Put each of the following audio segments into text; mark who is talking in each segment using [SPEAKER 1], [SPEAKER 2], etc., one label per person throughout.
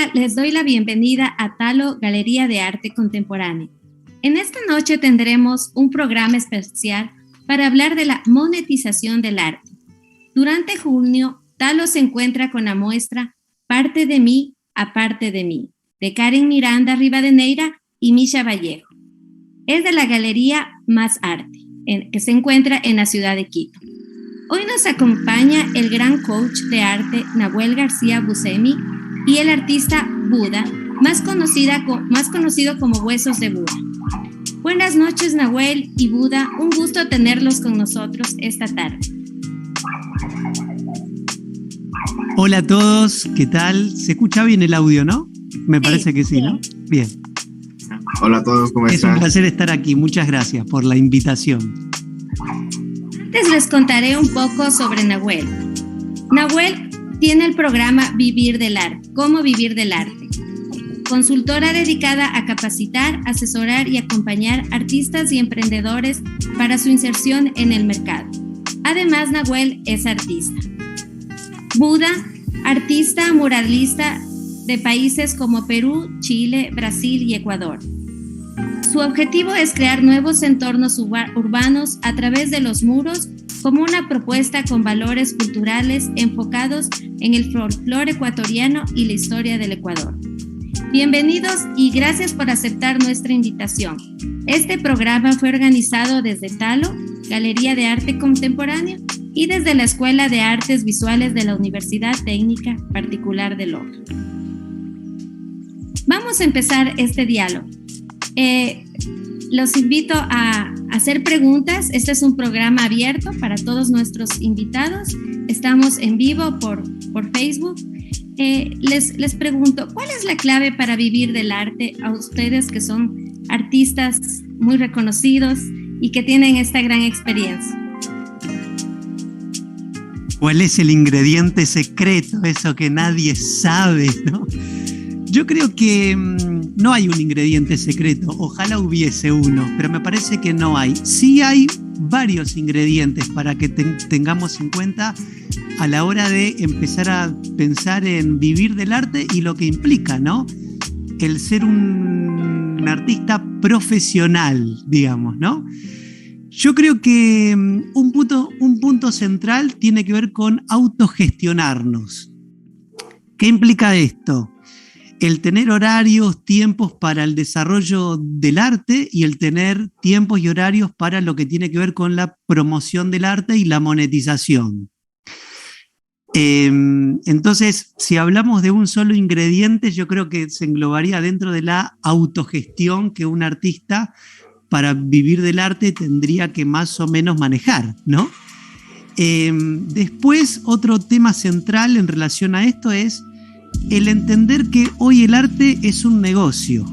[SPEAKER 1] Hola, les doy la bienvenida a Talo Galería de Arte Contemporáneo. En esta noche tendremos un programa especial para hablar de la monetización del arte. Durante junio, Talo se encuentra con la muestra Parte de mí, aparte de mí, de Karen Miranda Rivadeneira y Misha Vallejo. Es de la Galería Más Arte, que se encuentra en la ciudad de Quito. Hoy nos acompaña el gran coach de arte Nahuel García Buscemi y el artista Buda, más conocido como Huesos de Buda. Buenas noches, Nahuel y Buda, un gusto tenerlos con nosotros esta tarde.
[SPEAKER 2] Hola a todos, ¿qué tal? ¿Se escucha bien el audio, no? Me parece que sí, ¿no? Bien.
[SPEAKER 3] Hola a todos, ¿cómo están?
[SPEAKER 2] Es un placer estar aquí, muchas gracias por la invitación.
[SPEAKER 1] Antes les contaré un poco sobre Nahuel. Nahuel tiene el programa Vivir del Arte, Cómo Vivir del Arte. Consultora dedicada a capacitar, asesorar y acompañar artistas y emprendedores para su inserción en el mercado. Además, Nahuel es artista. Buda, artista muralista de países como Perú, Chile, Brasil y Ecuador. Su objetivo es crear nuevos entornos urbanos a través de los muros como una propuesta con valores culturales enfocados en el folclore ecuatoriano y la historia del Ecuador. Bienvenidos y gracias por aceptar nuestra invitación. Este programa fue organizado desde Talo, Galería de Arte Contemporáneo, y desde la Escuela de Artes Visuales de la Universidad Técnica Particular de Loja. Vamos a empezar este diálogo. Los invito a hacer preguntas. Este es un programa abierto para todos nuestros invitados. Estamos en vivo por Facebook. Les pregunto, ¿cuál es la clave para vivir del arte a ustedes que son artistas muy reconocidos y que tienen esta gran experiencia?
[SPEAKER 2] ¿Cuál es el ingrediente secreto, eso que nadie sabe, ¿no? Yo creo que no hay un ingrediente secreto, ojalá hubiese uno, pero me parece que no hay. Sí hay varios ingredientes para que tengamos en cuenta a la hora de empezar a pensar en vivir del arte y lo que implica, ¿no? El ser un artista profesional, digamos, ¿no? Yo creo que un punto central tiene que ver con autogestionarnos. ¿Qué implica esto? El tener horarios, tiempos para el desarrollo del arte y el tener tiempos y horarios para lo que tiene que ver con la promoción del arte y la monetización. Entonces, si hablamos de un solo ingrediente, yo creo que se englobaría dentro de la autogestión que un artista para vivir del arte tendría que más o menos manejar, ¿no? Después, otro tema central en relación a esto es el entender que hoy el arte es un negocio,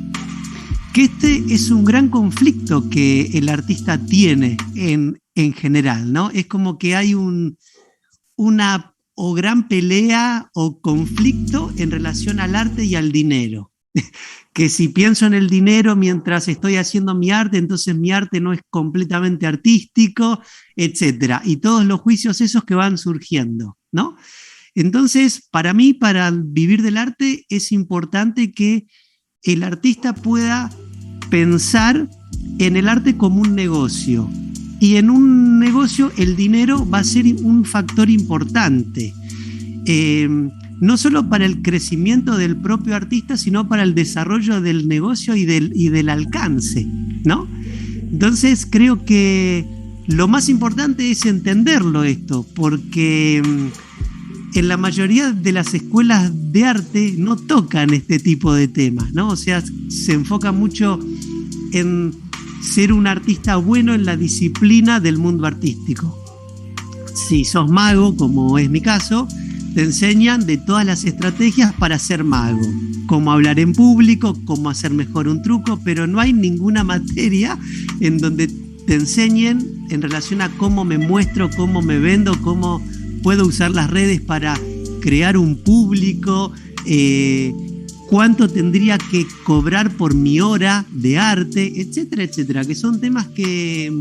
[SPEAKER 2] que este es un gran conflicto que el artista tiene en general, ¿no? Es como que hay una o gran pelea o conflicto en relación al arte y al dinero. Que si pienso en el dinero mientras estoy haciendo mi arte, entonces mi arte no es completamente artístico, etc. Y todos los juicios esos que van surgiendo, ¿no? Entonces, para mí, para vivir del arte, es importante que el artista pueda pensar en el arte como un negocio. Y en un negocio el dinero va a ser un factor importante. No solo para el crecimiento del propio artista, sino para el desarrollo del negocio y del alcance, ¿no? Entonces, creo que lo más importante es entenderlo esto, porque en la mayoría de las escuelas de arte no tocan este tipo de temas, ¿no? O sea, se enfoca mucho en ser un artista bueno en la disciplina del mundo artístico. Si sos mago, como es mi caso, te enseñan de todas las estrategias para ser mago, cómo hablar en público, cómo hacer mejor un truco, pero no hay ninguna materia en donde te enseñen en relación a cómo me muestro, cómo me vendo, cómo puedo usar las redes para crear un público, cuánto tendría que cobrar por mi hora de arte, etcétera, etcétera, que son temas que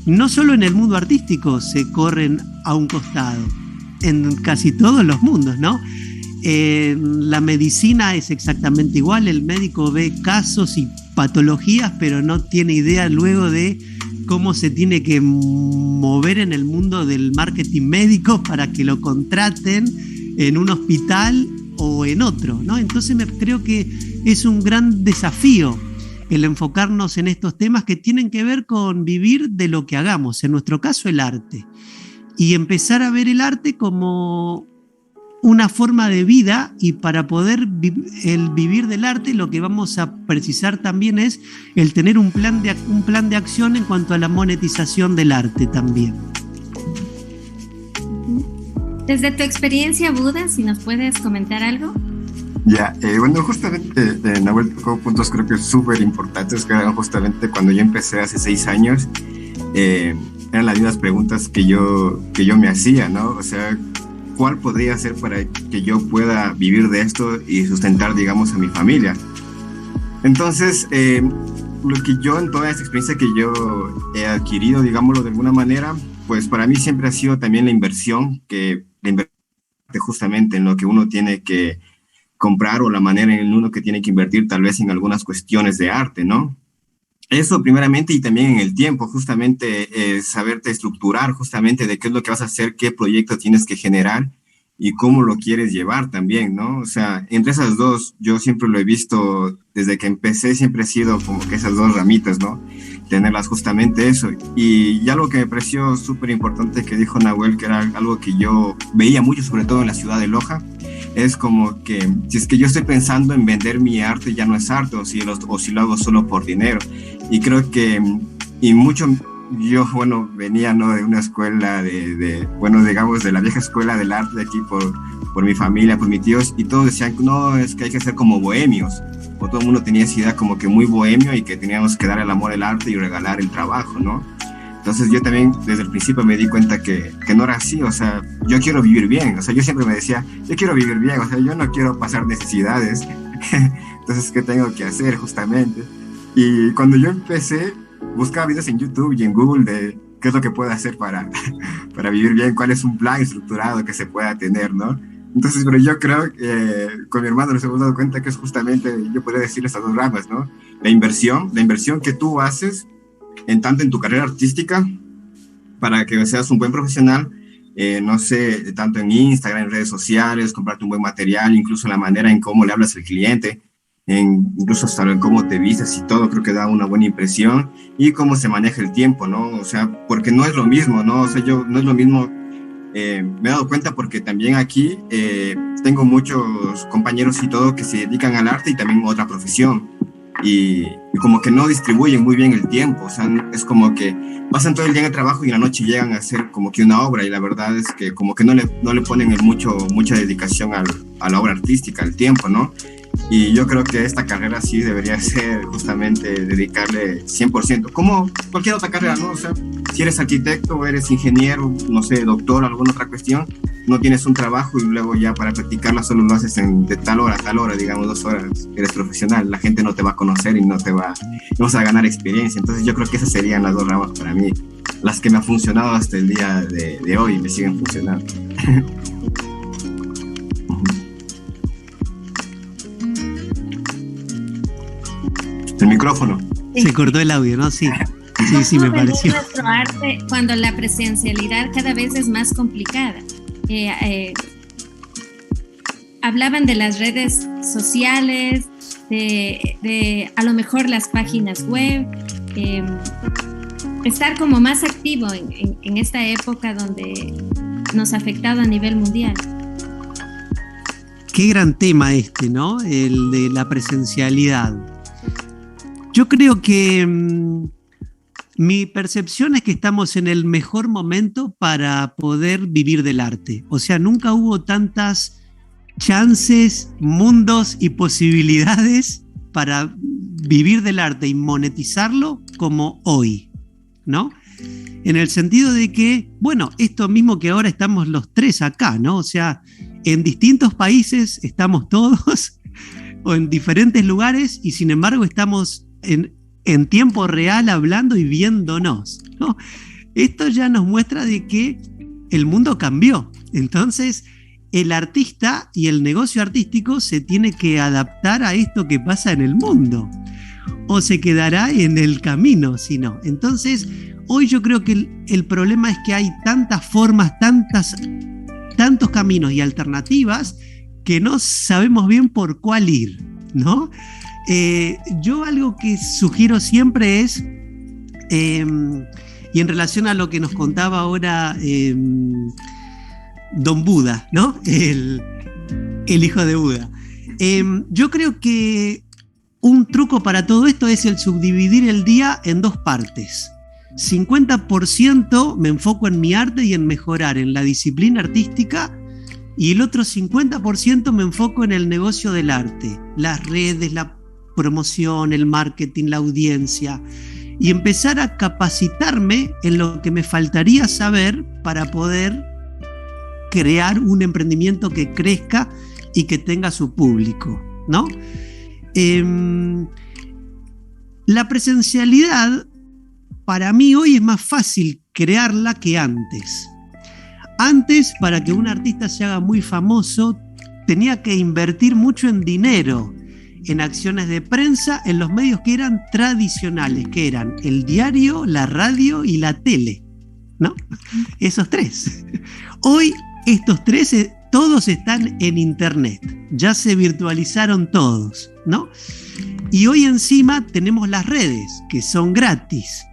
[SPEAKER 2] no solo en el mundo artístico se corren a un costado, en casi todos los mundos, ¿no? La medicina es exactamente igual, el médico ve casos y patologías, pero no tiene idea luego de cómo se tiene que mover en el mundo del marketing médico para que lo contraten en un hospital o en otro, ¿no? Entonces creo que es un gran desafío el enfocarnos en estos temas que tienen que ver con vivir de lo que hagamos, en nuestro caso el arte, y empezar a ver el arte como una forma de vida, y para poder el vivir del arte lo que vamos a precisar también es el tener un plan de acción en cuanto a la monetización del arte también.
[SPEAKER 1] Desde tu experiencia, Buda, si nos puedes comentar algo.
[SPEAKER 3] Ya, bueno, justamente Nahuel tocó puntos creo que súper importantes, que eran justamente cuando yo empecé hace 6 años, eran las mismas preguntas que yo me hacía, ¿no? O sea, ¿cuál podría ser para que yo pueda vivir de esto y sustentar, digamos, a mi familia? Entonces, lo que yo en toda esta experiencia que yo he adquirido, digámoslo de alguna manera, pues para mí siempre ha sido también la inversión justamente en lo que uno tiene que comprar, o la manera en uno que tiene que invertir tal vez en algunas cuestiones de arte, ¿no? Eso primeramente, y también en el tiempo, justamente saberte estructurar justamente de qué es lo que vas a hacer, qué proyecto tienes que generar y cómo lo quieres llevar también, ¿no? O sea, entre esas dos, yo siempre lo he visto, desde que empecé siempre he sido como que esas dos ramitas, ¿no? Tenerlas justamente eso. Y ya lo que me pareció súper importante que dijo Nahuel, que era algo que yo veía mucho, sobre todo en la ciudad de Loja, es como que si es que yo estoy pensando en vender mi arte, ya no es arte, o si lo hago solo por dinero. Y creo que, y mucho, yo, bueno, venía, ¿no?, de una escuela bueno, digamos, de la vieja escuela del arte de aquí por mi familia, por mis tíos, y todos decían, no, es que hay que ser como bohemios, o todo el mundo tenía esa idea como que muy bohemio, y que teníamos que dar el amor al arte y regalar el trabajo, ¿no? Entonces yo también desde el principio me di cuenta que no era así. O sea, yo quiero vivir bien, o sea, yo siempre me decía, yo quiero vivir bien, o sea, yo no quiero pasar necesidades. Entonces, ¿qué tengo que hacer justamente? Y cuando yo empecé, buscaba videos en YouTube y en Google de qué es lo que puedo hacer para vivir bien, cuál es un plan estructurado que se pueda tener, ¿no? Entonces, pero yo creo que con mi hermano nos hemos dado cuenta que es justamente, yo podría decir, estas dos ramas, ¿no? La inversión que tú haces tanto en tu carrera artística, para que seas un buen profesional, no sé, tanto en Instagram, en redes sociales, comprarte un buen material, incluso la manera en cómo le hablas al cliente, incluso hasta en cómo te vistes y todo, creo que da una buena impresión, y cómo se maneja el tiempo, ¿no? O sea, porque no es lo mismo, ¿no? O sea, no es lo mismo, me he dado cuenta porque también aquí tengo muchos compañeros y todo que se dedican al arte y también a otra profesión. Y como que no distribuyen muy bien el tiempo. O sea, es como que pasan todo el día en el trabajo y en la noche llegan a hacer como que una obra, y la verdad es que como que no le ponen mucha dedicación a la obra artística, al tiempo, ¿no? Y yo creo que esta carrera sí debería ser justamente dedicarle 100%, como cualquier otra carrera, ¿no? O sea, si eres arquitecto o eres ingeniero, no sé, doctor, alguna otra cuestión, no tienes un trabajo y luego ya para practicarla solo lo haces de tal hora a tal hora, digamos 2 horas, eres profesional, la gente no te va a conocer y no vas a ganar experiencia. Entonces yo creo que esas serían las dos ramas para mí, las que me han funcionado hasta el día de hoy y me siguen funcionando. El micrófono.
[SPEAKER 2] Se cortó el audio, ¿no? Sí. Sí, me pareció.
[SPEAKER 1] Nuestro arte cuando la presencialidad cada vez es más complicada. Hablaban de las redes sociales, de a lo mejor las páginas web, estar como más activo en esta época donde nos ha afectado a nivel mundial.
[SPEAKER 2] Qué gran tema ¿no? El de la presencialidad. Yo creo que mi percepción es que estamos en el mejor momento para poder vivir del arte. O sea, nunca hubo tantas chances, mundos y posibilidades para vivir del arte y monetizarlo como hoy, ¿no? En el sentido de que, bueno, esto mismo que ahora estamos los tres acá, ¿no? O sea, en distintos países estamos todos o en diferentes lugares, y sin embargo estamos en tiempo real hablando y viéndonos, ¿no? Esto ya nos muestra de que el mundo cambió. Entonces, el artista y el negocio artístico se tiene que adaptar a esto que pasa en el mundo, o se quedará en el camino, si no. Entonces, hoy yo creo que el problema es que hay tantas formas, tantos caminos y alternativas que no sabemos bien por cuál ir, ¿no? Yo algo que sugiero siempre es, y en relación a lo que nos contaba ahora Don Buda, ¿no? El hijo de Buda. Yo creo que un truco para todo esto es el subdividir el día en dos partes. 50% me enfoco en mi arte y en mejorar en la disciplina artística, y el otro 50% me enfoco en el negocio del arte, las redes, la promoción, el marketing, la audiencia, y empezar a capacitarme en lo que me faltaría saber para poder crear un emprendimiento que crezca y que tenga su público, ¿no? La presencialidad para mí hoy es más fácil crearla que antes. Antes, para que un artista se haga muy famoso, tenía que invertir mucho en dinero, en acciones de prensa, en los medios que eran tradicionales, que eran el diario, la radio y la tele, ¿no? Esos tres. Hoy estos tres todos están en internet, ya se virtualizaron todos, ¿no? Y hoy encima tenemos las redes, que son gratis,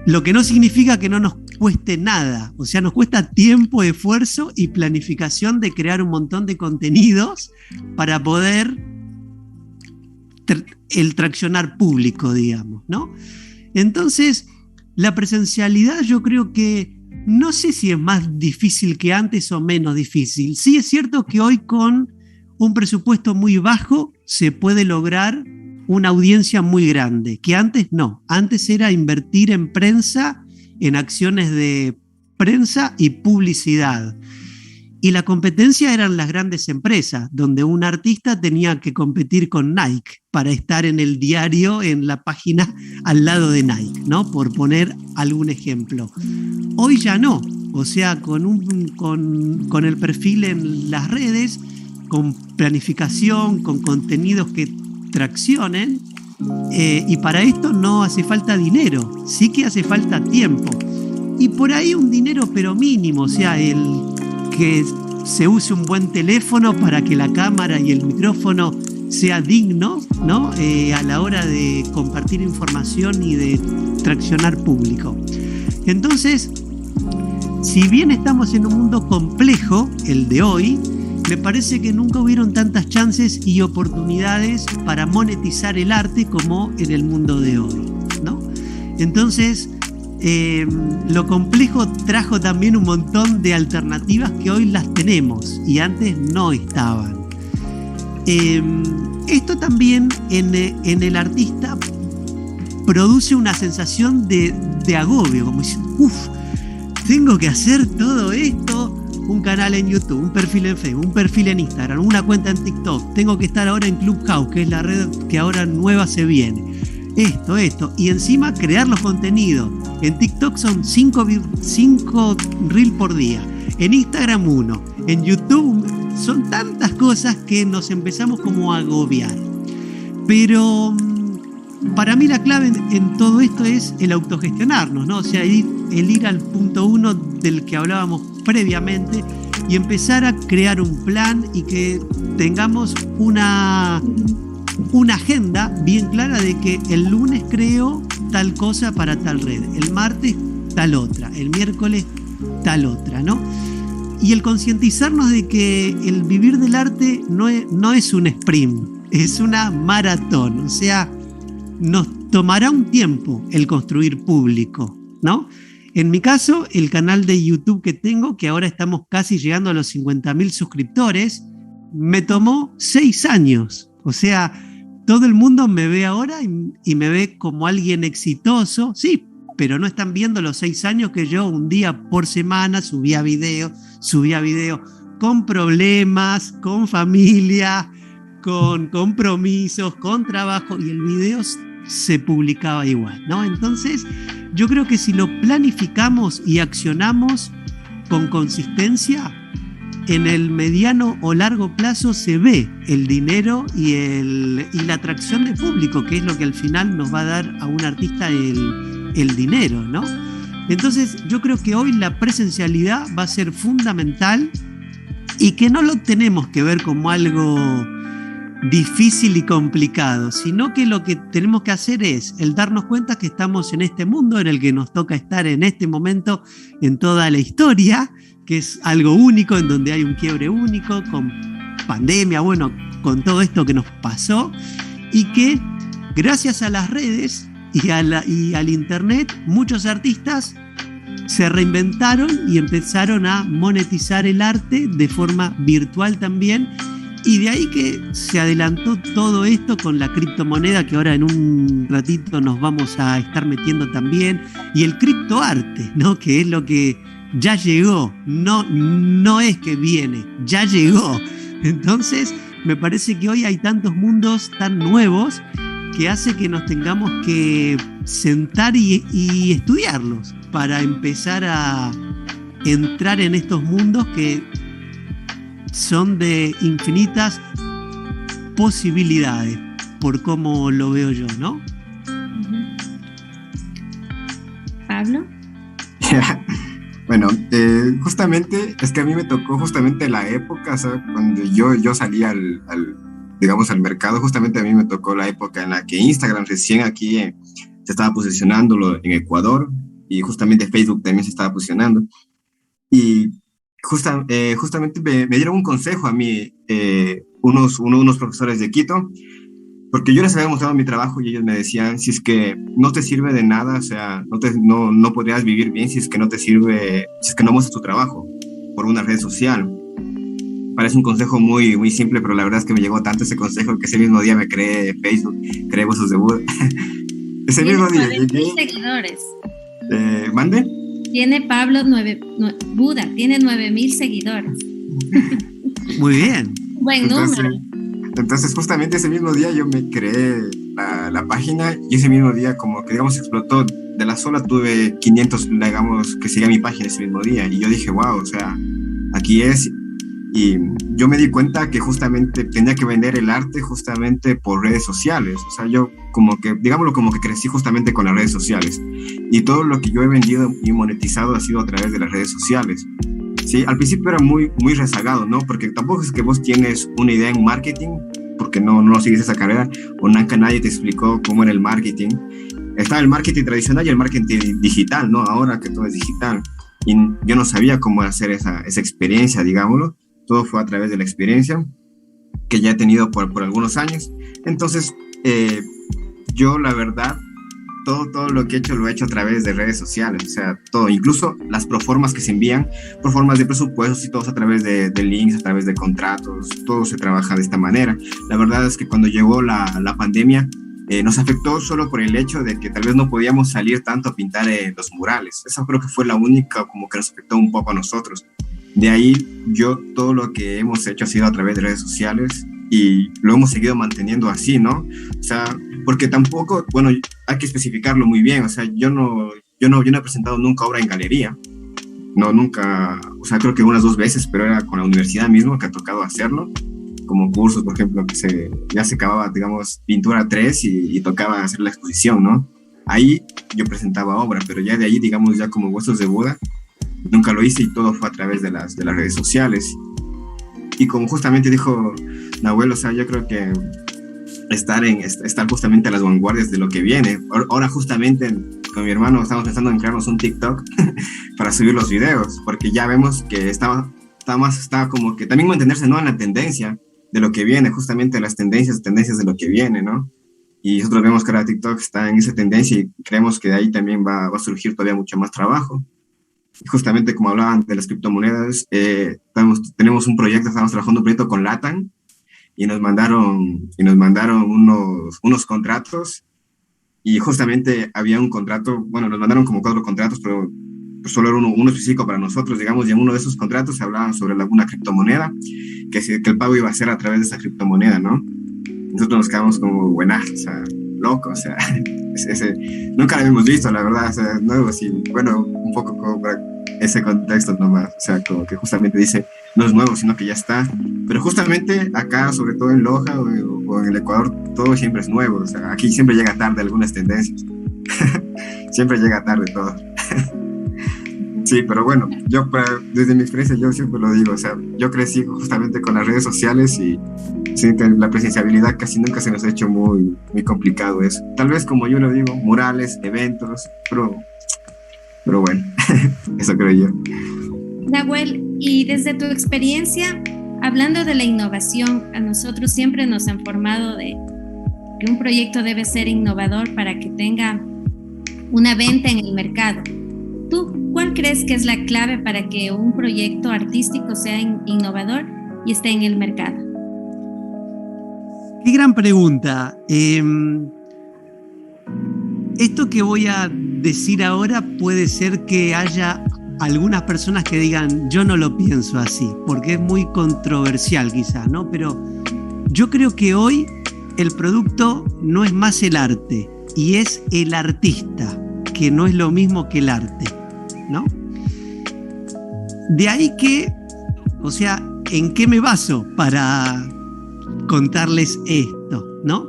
[SPEAKER 2] lo que no significa que no nos cueste nada, o sea, nos cuesta tiempo, esfuerzo y planificación de crear un montón de contenidos para poder el traccionar público, digamos, ¿no? Entonces, la presencialidad yo creo que no sé si es más difícil que antes o menos difícil. Sí es cierto que hoy con un presupuesto muy bajo se puede lograr una audiencia muy grande, que antes no. Antes era invertir en prensa, en acciones de prensa y publicidad. Y la competencia eran las grandes empresas, donde un artista tenía que competir con Nike para estar en el diario, en la página al lado de Nike, ¿no? Por poner algún ejemplo. Hoy ya no, o sea, con el perfil en las redes, con planificación, con contenidos que traccionen, y para esto no hace falta dinero, sí que hace falta tiempo. Y por ahí un dinero pero mínimo, o sea, que se use un buen teléfono para que la cámara y el micrófono sea digno, ¿no? A la hora de compartir información y de traccionar público. Entonces, si bien estamos en un mundo complejo, el de hoy, me parece que nunca hubieron tantas chances y oportunidades para monetizar el arte como en el mundo de hoy, ¿no? Entonces, lo complejo trajo también un montón de alternativas que hoy las tenemos y antes no estaban. Esto también en el artista produce una sensación de agobio, como dicen, tengo que hacer todo esto, un canal en YouTube, un perfil en Facebook, un perfil en Instagram, una cuenta en TikTok, tengo que estar ahora en Clubhouse, que es la red que ahora nueva se viene. Esto, y encima crear los contenidos. En TikTok son 5 reels por día, en Instagram 1, en YouTube son tantas cosas que nos empezamos como a agobiar. Pero para mí la clave en todo esto es el autogestionarnos, ¿no? O sea, el ir al punto 1 del que hablábamos previamente y empezar a crear un plan y que tengamos una agenda bien clara de que el lunes creo tal cosa para tal red, el martes tal otra, el miércoles tal otra, ¿no? Y el concientizarnos de que el vivir del arte no es un sprint, es una maratón, o sea, nos tomará un tiempo el construir público, ¿no? En mi caso, el canal de YouTube que tengo, que ahora estamos casi llegando a los 50.000 suscriptores, me tomó 6 años, o sea, todo el mundo me ve ahora y me ve como alguien exitoso, sí, pero no están viendo los 6 años que yo un día por semana subía video con problemas, con familia, con compromisos, con trabajo, y el video se publicaba igual, ¿no? Entonces, yo creo que si lo planificamos y accionamos con consistencia, en el mediano o largo plazo se ve el dinero y la atracción de público, que es lo que al final nos va a dar a un artista el dinero, ¿no? Entonces yo creo que hoy la presencialidad va a ser fundamental y que no lo tenemos que ver como algo difícil y complicado, sino que lo que tenemos que hacer es el darnos cuenta que estamos en este mundo en el que nos toca estar en este momento en toda la historia, que es algo único, en donde hay un quiebre único, con pandemia, bueno, con todo esto que nos pasó, y que gracias a las redes y al internet, muchos artistas se reinventaron y empezaron a monetizar el arte de forma virtual también. Y de ahí que se adelantó todo esto con la criptomoneda, que ahora en un ratito nos vamos a estar metiendo también, y el criptoarte, ¿no? Que es lo que ya llegó, no es que viene, ya llegó. Entonces, me parece que hoy hay tantos mundos tan nuevos que hace que nos tengamos que sentar y estudiarlos para empezar a entrar en estos mundos que son de infinitas posibilidades, por cómo lo veo yo, ¿no?
[SPEAKER 1] ¿Pablo?
[SPEAKER 3] Bueno, justamente es que a mí me tocó justamente la época, o sea, cuando yo salí digamos, al mercado. Justamente a mí me tocó la época en la que Instagram recién aquí se estaba posicionando en Ecuador, y justamente Facebook también se estaba posicionando. Y justamente me dieron un consejo a mí, unos profesores de Quito, porque yo les había mostrado mi trabajo y ellos me decían: si es que no te sirve de nada, o sea, no podrías vivir bien si es que no te sirve, si es que no muestras tu trabajo por una red social. Parece un consejo muy, muy simple, pero la verdad es que me llegó tanto ese consejo que ese mismo día me creé Facebook, creé Voces de Buda. Ese mismo día.
[SPEAKER 1] ¿Tiene seguidores?
[SPEAKER 3] ¿Mande?
[SPEAKER 1] Tiene Pablo Buda, tiene 9,000 seguidores.
[SPEAKER 2] Muy bien.
[SPEAKER 1] Buen número.
[SPEAKER 3] Entonces, justamente ese mismo día yo me creé la página, y ese mismo día, como que digamos, explotó. De la sola tuve 500, digamos, que seguía mi página ese mismo día, y yo dije, wow, o sea, aquí es. Y yo me di cuenta que justamente tenía que vender el arte justamente por redes sociales. O sea, yo como que, digámoslo, como que crecí justamente con las redes sociales, y todo lo que yo he vendido y monetizado ha sido a través de las redes sociales. Sí, al principio era muy, muy rezagado, ¿no? Porque tampoco es que vos tienes una idea en marketing, porque no sigues esa carrera, o nunca nadie te explicó cómo era el marketing. Estaba el marketing tradicional y el marketing digital, ¿no? Ahora que todo es digital. Y yo no sabía cómo hacer esa experiencia, digámoslo. Todo fue a través de la experiencia que ya he tenido por algunos años. Entonces, yo la verdad, todo lo que he hecho lo he hecho a través de redes sociales, o sea, todo, incluso las proformas que se envían, proformas de presupuestos y todo a través de links, a través de contratos, todo se trabaja de esta manera. La verdad es que cuando llegó la pandemia, nos afectó solo por el hecho de que tal vez no podíamos salir tanto a pintar los murales. Esa creo que fue la única como que nos afectó un poco a nosotros. De ahí, todo lo que hemos hecho ha sido a través de redes sociales, y lo hemos seguido manteniendo así, ¿no? O sea, porque tampoco, bueno, hay que especificarlo muy bien. O sea, yo no he presentado nunca obra en galería. No, nunca. O sea, creo que unas 2 veces, pero era con la universidad mismo que ha tocado hacerlo. Como cursos, por ejemplo, que ya se acababa, digamos, pintura 3 y tocaba hacer la exposición, ¿no? Ahí yo presentaba obra, pero ya de ahí, digamos, ya como Huesos de Buda, nunca lo hice, y todo fue a través de las redes sociales. Y como justamente dijo Nahuel, o sea, yo creo que estar justamente a las vanguardias de lo que viene. Ahora justamente con mi hermano estamos pensando en crearnos un TikTok para subir los videos, porque ya vemos que está como que también mantenerse, ¿no?, en la tendencia de lo que viene, justamente las tendencias de lo que viene, ¿no? Y nosotros vemos que ahora TikTok está en esa tendencia, y creemos que de ahí también va a surgir todavía mucho más trabajo. Justamente como hablaban de las criptomonedas, tenemos un proyecto, estamos trabajando un proyecto con LATAM, y nos mandaron unos contratos, y justamente había un contrato, bueno, nos mandaron como 4 contratos, pero solo era uno específico para nosotros, digamos, y en uno de esos contratos se hablaban sobre una criptomoneda, que el pago iba a ser a través de esa criptomoneda, ¿no? Nosotros nos quedamos como, buenas, o sea, loco, o sea, nunca lo habíamos visto, la verdad, o sea, nuevo, así, bueno, un poco como para ese contexto nomás, o sea, como que justamente dice, no es nuevo, sino que ya está. Pero justamente acá, sobre todo en Loja o en el Ecuador, todo siempre es nuevo. O sea, aquí siempre llega tarde algunas tendencias. Siempre llega tarde todo. Sí, pero bueno, desde mi experiencia yo siempre lo digo, o sea, yo crecí justamente con las redes sociales y sí, la presenciabilidad casi nunca se nos ha hecho muy, muy complicado eso. Tal vez, como yo lo digo, murales, eventos, pero bueno, eso creo yo.
[SPEAKER 1] Nahuel, y desde tu experiencia, hablando de la innovación, a nosotros siempre nos han formado de que un proyecto debe ser innovador para que tenga una venta en el mercado. ¿Tú cuál crees que es la clave para que un proyecto artístico sea innovador y esté en el mercado?
[SPEAKER 2] Qué gran pregunta. Esto que voy a decir ahora puede ser que haya algunas personas que digan, yo no lo pienso así, porque es muy controversial quizás, ¿no? Pero yo creo que hoy el producto no es más el arte, y es el artista, que no es lo mismo que el arte, ¿no? De ahí que, o sea, ¿en qué me baso para contarles esto, no?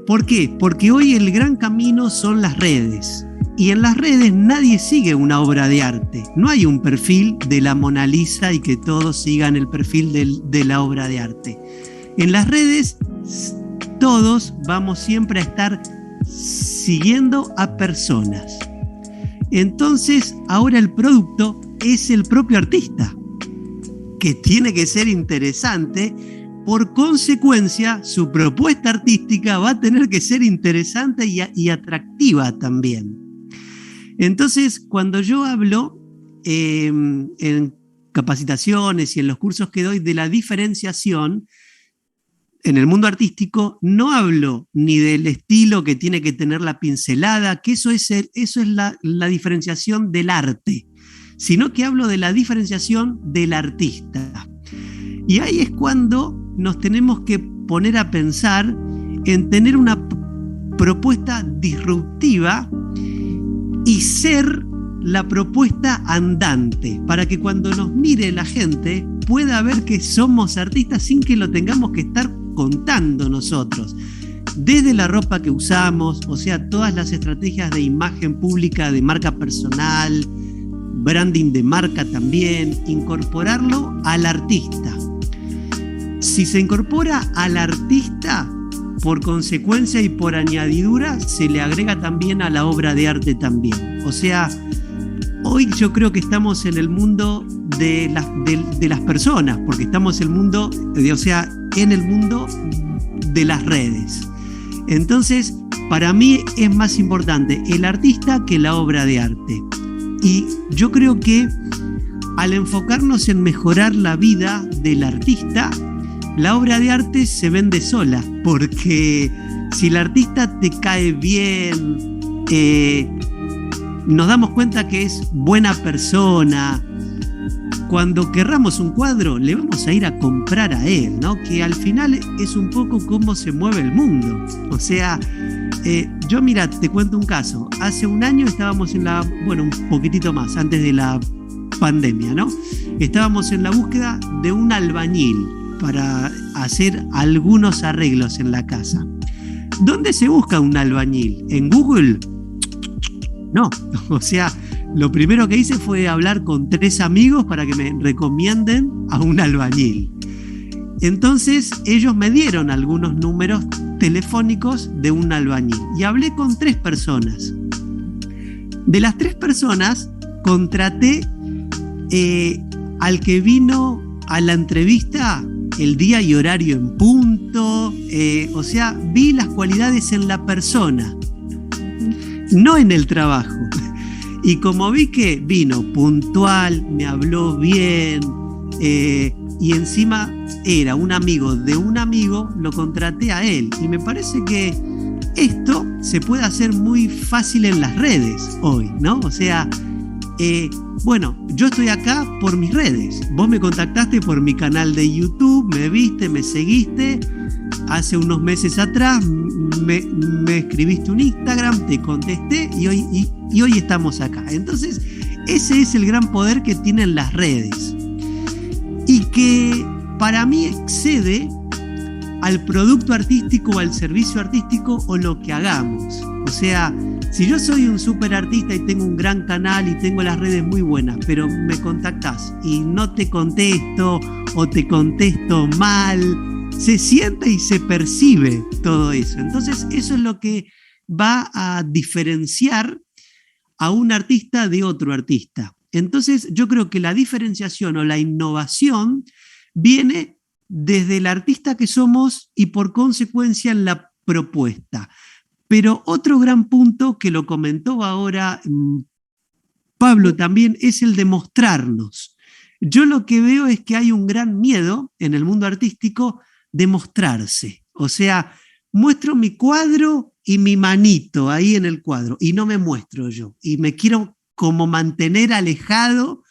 [SPEAKER 2] ¿Por qué? Porque hoy el gran camino son las redes. Y en las redes nadie sigue una obra de arte. No hay un perfil de la Mona Lisa y que todos sigan el perfil de la obra de arte. En las redes todos vamos siempre a estar siguiendo a personas. Entonces ahora el producto es el propio artista, que tiene que ser interesante. Por consecuencia, su propuesta artística va a tener que ser interesante y atractiva también. Entonces, cuando yo hablo en capacitaciones y en los cursos que doy de la diferenciación, en el mundo artístico no hablo ni del estilo que tiene que tener la pincelada, que eso es la diferenciación del arte, sino que hablo de la diferenciación del artista. Y ahí es cuando nos tenemos que poner a pensar en tener una propuesta disruptiva y ser la propuesta andante, para que cuando nos mire la gente pueda ver que somos artistas sin que lo tengamos que estar contando nosotros. Desde la ropa que usamos, o sea, todas las estrategias de imagen pública, de marca personal, branding de marca también, incorporarlo al artista. Si se incorpora al artista, por consecuencia y por añadidura, se le agrega también a la obra de arte también. O sea, hoy yo creo que estamos en el mundo de las personas, porque estamos en el mundo de las redes. Entonces, para mí es más importante el artista que la obra de arte. Y yo creo que al enfocarnos en mejorar la vida del artista, la obra de arte se vende sola, porque si el artista te cae bien, nos damos cuenta que es buena persona, cuando querramos un cuadro le vamos a ir a comprar a él, ¿no? Que al final es un poco cómo se mueve el mundo. O sea, yo mira, te cuento un caso. Hace un año estábamos un poquitito más, antes de la pandemia, ¿no? Estábamos en la búsqueda de un albañil para hacer algunos arreglos en la casa. ¿Dónde se busca un albañil? ¿En Google? No, o sea, lo primero que hice fue hablar con 3 amigos para que me recomienden a un albañil. Entonces ellos me dieron algunos números telefónicos de un albañil y hablé con 3 personas. De las 3 personas contraté al que vino a la entrevista el día y horario en punto, o sea, vi las cualidades en la persona, no en el trabajo. Y como vi que vino puntual, me habló bien, y encima era un amigo de un amigo, lo contraté a él. Y me parece que esto se puede hacer muy fácil en las redes hoy, ¿no? O sea, yo estoy acá por mis redes. Vos me contactaste por mi canal de YouTube, me viste, me seguiste. Hace unos meses atrás me escribiste un Instagram, te contesté y hoy estamos acá. Entonces, ese es el gran poder que tienen las redes. y que para mí excede al producto artístico o al servicio artístico o lo que hagamos. O sea, si yo soy un súper artista y tengo un gran canal y tengo las redes muy buenas, pero me contactás y no te contesto o te contesto mal, se siente y se percibe todo eso. Entonces, eso es lo que va a diferenciar a un artista de otro artista. Entonces, yo creo que la diferenciación o la innovación viene desde el artista que somos y por consecuencia en la propuesta. Pero otro gran punto que lo comentó ahora Pablo también es el de mostrarnos. Yo lo que veo es que hay un gran miedo en el mundo artístico de mostrarse. O sea, muestro mi cuadro y mi manito ahí en el cuadro y no me muestro yo. Y me quiero como mantener alejado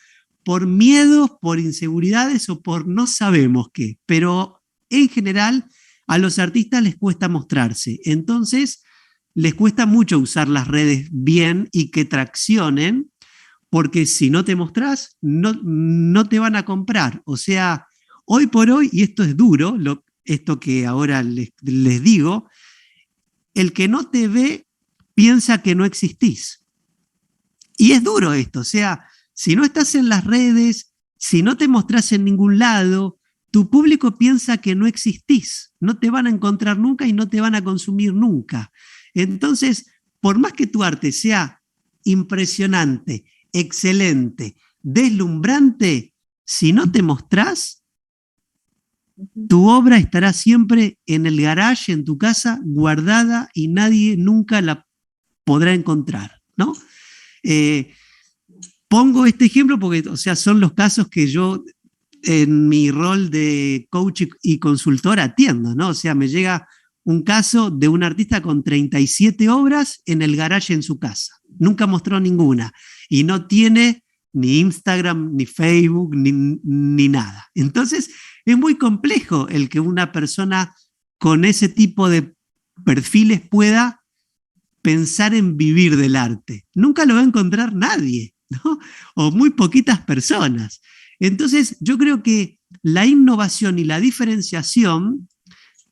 [SPEAKER 2] por miedos, por inseguridades o por no sabemos qué. Pero en general a los artistas les cuesta mostrarse. Entonces les cuesta mucho usar las redes bien y que traccionen, porque si no te mostrás, no te van a comprar. O sea, hoy por hoy, y esto es duro, esto que ahora les digo, el que no te ve piensa que no existís. Y es duro esto, o sea, si no estás en las redes, si no te mostrás en ningún lado, tu público piensa que no existís, no te van a encontrar nunca y no te van a consumir nunca. Entonces, por más que tu arte sea impresionante, excelente, deslumbrante, si no te mostrás, tu obra estará siempre en el garage, en tu casa, guardada y nadie nunca la podrá encontrar, ¿no? Pongo este ejemplo porque, o sea, son los casos que yo en mi rol de coach y consultor atiendo, ¿no? O sea, me llega un caso de un artista con 37 obras en el garage en su casa. Nunca mostró ninguna y no tiene ni Instagram, ni Facebook, ni nada. Entonces, es muy complejo el que una persona con ese tipo de perfiles pueda pensar en vivir del arte. Nunca lo va a encontrar nadie, ¿no? O muy poquitas personas. Entonces, yo creo que la innovación y la diferenciación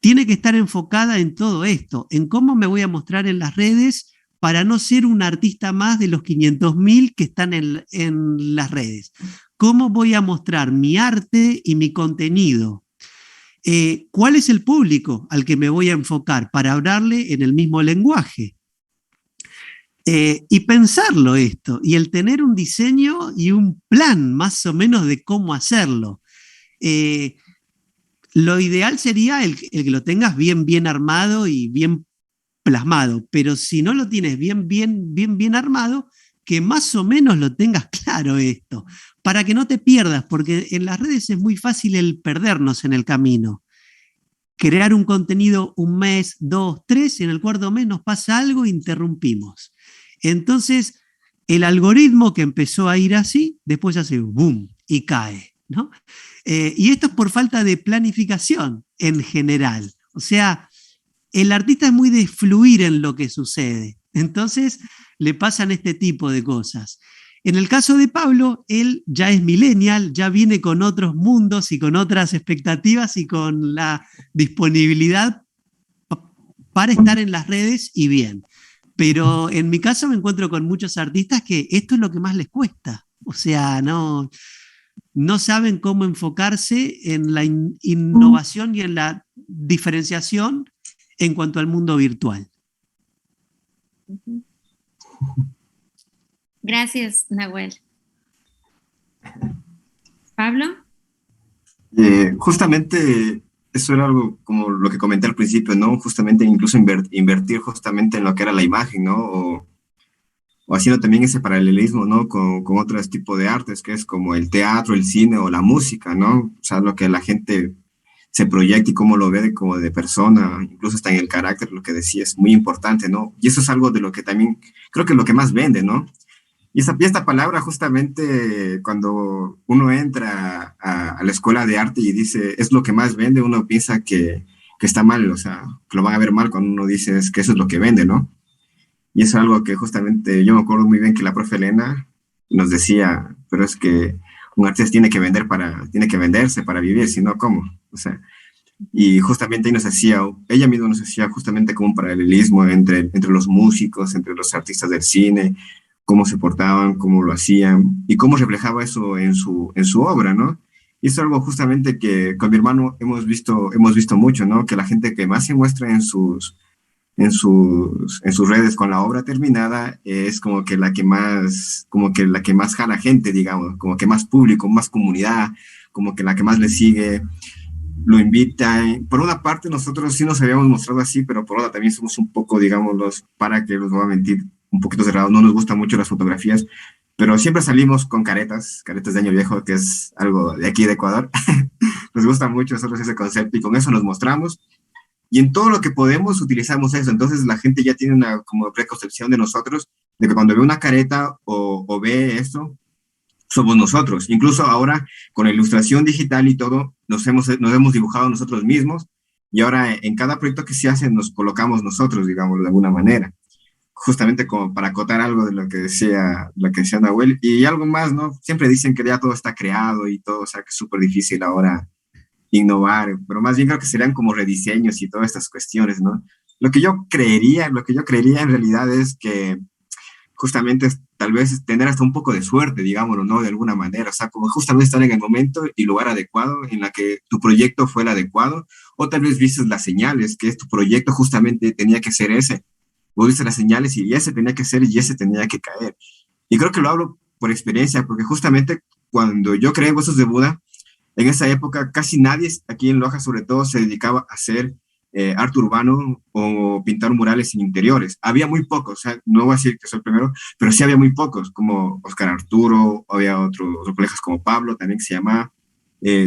[SPEAKER 2] tiene que estar enfocada en todo esto, en cómo me voy a mostrar en las redes para no ser un artista más de los 500.000 que están en las redes. ¿Cómo voy a mostrar mi arte y mi contenido? ¿Cuál es el público al que me voy a enfocar para hablarle en el mismo lenguaje? Y pensarlo esto, y el tener un diseño y un plan más o menos de cómo hacerlo. Lo ideal sería el que lo tengas bien armado y bien plasmado, pero si no lo tienes bien armado, que más o menos lo tengas claro esto, para que no te pierdas, porque en las redes es muy fácil el perdernos en el camino. Crear un contenido un mes, 2, 3, y en el cuarto mes nos pasa algo e interrumpimos. Entonces, el algoritmo que empezó a ir así, después hace boom y cae, ¿no? Y esto es por falta de planificación en general. O sea, el artista es muy de fluir en lo que sucede. Entonces, le pasan este tipo de cosas. En el caso de Pablo, él ya es millennial, ya viene con otros mundos y con otras expectativas y con la disponibilidad para estar en las redes y bien. Pero en mi caso me encuentro con muchos artistas que esto es lo que más les cuesta. O sea, no saben cómo enfocarse en la innovación y en la diferenciación en cuanto al mundo virtual.
[SPEAKER 1] Gracias, Nahuel. ¿Pablo?
[SPEAKER 3] Justamente eso era algo como lo que comenté al principio, ¿no? Justamente incluso invertir justamente en lo que era la imagen, ¿no? O haciendo también ese paralelismo, ¿no? Con otros tipos de artes, que es como el teatro, el cine o la música, ¿no? O sea, lo que la gente se proyecta y cómo lo ve como de persona, incluso hasta en el carácter, lo que decía, es muy importante, ¿no? Y eso es algo de lo que también, creo que es lo que más vende, ¿no? Y esta palabra justamente cuando uno entra a la escuela de arte y dice, es lo que más vende, uno piensa que está mal, o sea, que lo van a ver mal cuando uno dice es que eso es lo que vende, ¿no? Y eso es algo que justamente yo me acuerdo muy bien que la profe Elena nos decía, pero es que un artista tiene que venderse para vivir, si no, ¿cómo? O sea, y justamente ella misma nos hacía justamente como un paralelismo entre los músicos, entre los artistas del cine, cómo se portaban, cómo lo hacían y cómo reflejaba eso en su obra, ¿no? Y es algo justamente que con mi hermano hemos visto mucho, ¿no? Que la gente que más se muestra en sus redes con la obra terminada es como que la que más jala gente, digamos, como que más público, más comunidad, como que la que más le sigue, lo invita. Por una parte, nosotros sí nos habíamos mostrado así, pero por otra también somos un poco, digamos, para que los voy a mentir, un poquito cerrados, no nos gustan mucho las fotografías, pero siempre salimos con caretas de Año Viejo, que es algo de aquí de Ecuador. Nos gusta mucho nosotros ese concepto y con eso nos mostramos. Y en todo lo que podemos utilizamos eso. Entonces la gente ya tiene una como preconcepción de nosotros, de que cuando ve una careta o ve esto, somos nosotros. Incluso ahora con la ilustración digital y todo, nos hemos dibujado nosotros mismos y ahora en cada proyecto que se hace nos colocamos nosotros, digamos, de alguna manera. Justamente como para acotar algo de lo que decía Nahuel. Y algo más, ¿no? Siempre dicen que ya todo está creado y todo, o sea, que es súper difícil ahora innovar, pero más bien creo que serían como rediseños y todas estas cuestiones, ¿no? Lo que yo creería en realidad es que justamente tal vez tener hasta un poco de suerte, digámoslo, ¿no? De alguna manera, o sea, como justamente estar en el momento y lugar adecuado en la que tu proyecto fue el adecuado, o tal vez viste las señales, que tu proyecto justamente tenía que ser ese, vos viste las señales y ese tenía que ser y ese tenía que caer. Y creo que lo hablo por experiencia, porque justamente cuando yo creé Huesos de Buda, en esa época casi nadie, aquí en Loja sobre todo, se dedicaba a hacer arte urbano o pintar murales en interiores. Había muy pocos, o sea, no voy a decir que soy el primero, pero sí había muy pocos, como Oscar Arturo, había otros colegas como Pablo, también que se llamaba.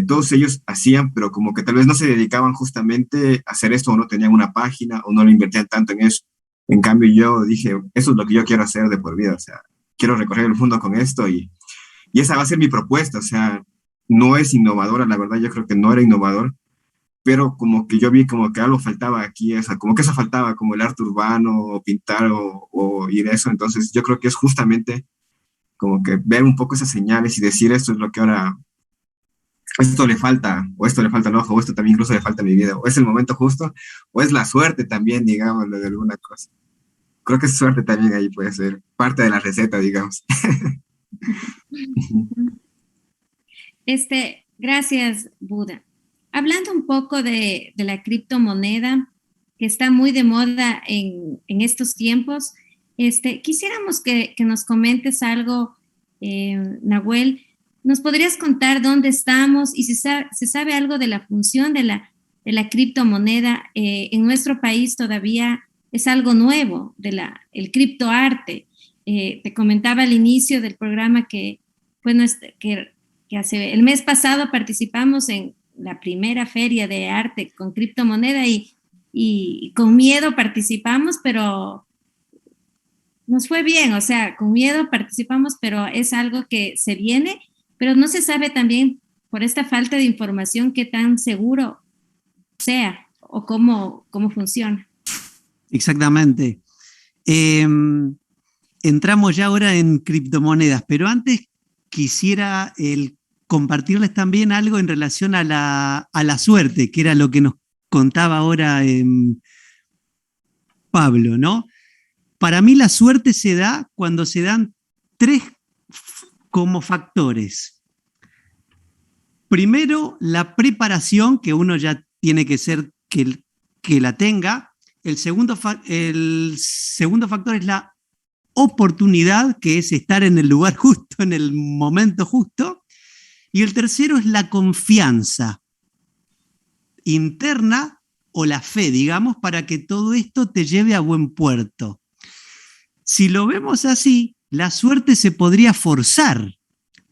[SPEAKER 3] Todos ellos hacían, pero como que tal vez no se dedicaban justamente a hacer esto, o no tenían una página, o no le invertían tanto en eso. En cambio, yo dije, eso es lo que yo quiero hacer de por vida, o sea, quiero recorrer el mundo con esto y esa va a ser mi propuesta, o sea, no es innovadora, la verdad, yo creo que no era innovador, pero como que yo vi como que algo faltaba aquí, o sea, como que eso faltaba, como el arte urbano, o pintar, o ir eso, entonces yo creo que es justamente como que ver un poco esas señales y decir esto es lo que ahora, esto le falta, o esto le falta al ojo, o esto también incluso le falta a mi vida, o es el momento justo, o es la suerte también, digamos, de alguna cosa. Creo que suerte también ahí puede ser parte de la receta, digamos.
[SPEAKER 1] Gracias, Buda. Hablando un poco de la criptomoneda, que está muy de moda en estos tiempos, quisiéramos que nos comentes algo, Nahuel. ¿Nos podrías contar dónde estamos y si se sabe algo de la función de la criptomoneda? En nuestro país todavía es algo nuevo, el criptoarte. Te comentaba al inicio del programa que el mes pasado participamos en la primera feria de arte con criptomoneda y con miedo participamos, pero nos fue bien, o sea, con miedo participamos, pero es algo que se viene, pero no se sabe también por esta falta de información qué tan seguro sea o cómo funciona.
[SPEAKER 2] Exactamente. Entramos ya ahora en criptomonedas, pero antes quisiera compartirles también algo en relación a la suerte, que era lo que nos contaba ahora Pablo, ¿no? Para mí la suerte se da cuando se dan tres como factores. Primero, la preparación, que uno ya tiene que ser que la tenga. El segundo factor es la oportunidad, que es estar en el lugar justo, en el momento justo. Y el tercero es la confianza interna o la fe, digamos, para que todo esto te lleve a buen puerto. Si lo vemos así, la suerte se podría forzar,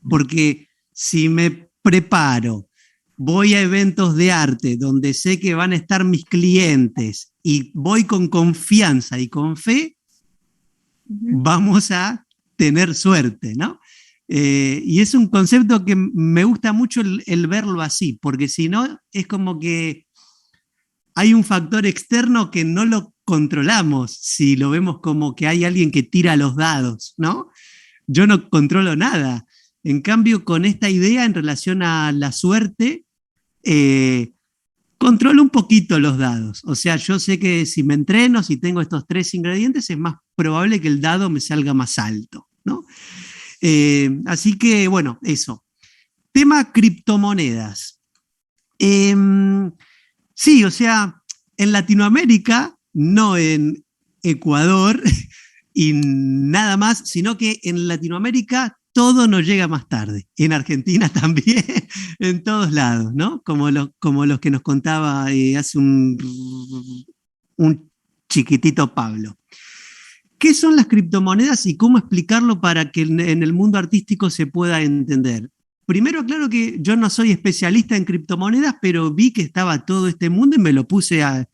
[SPEAKER 2] porque si me preparo, voy a eventos de arte donde sé que van a estar mis clientes y voy con confianza y con fe, vamos a tener suerte, ¿no? Y es un concepto que me gusta mucho el verlo así, porque si no, es como que hay un factor externo que no lo controlamos, si lo vemos como que hay alguien que tira los dados, ¿no? Yo no controlo nada. En cambio, con esta idea en relación a la suerte, controlo un poquito los dados. O sea, yo sé que si me entreno, si tengo estos 3 ingredientes, es más probable que el dado me salga más alto, ¿no? Así que, bueno, eso. Tema criptomonedas. Sí, o sea, en Latinoamérica, no en Ecuador y nada más, sino que en Latinoamérica todo nos llega más tarde. En Argentina también, en todos lados, ¿no? Como los que nos contaba hace un chiquitito Pablo. ¿Qué son las criptomonedas y cómo explicarlo para que en el mundo artístico se pueda entender? Primero, aclaro que yo no soy especialista en criptomonedas, pero vi que estaba todo este mundo y me lo puse a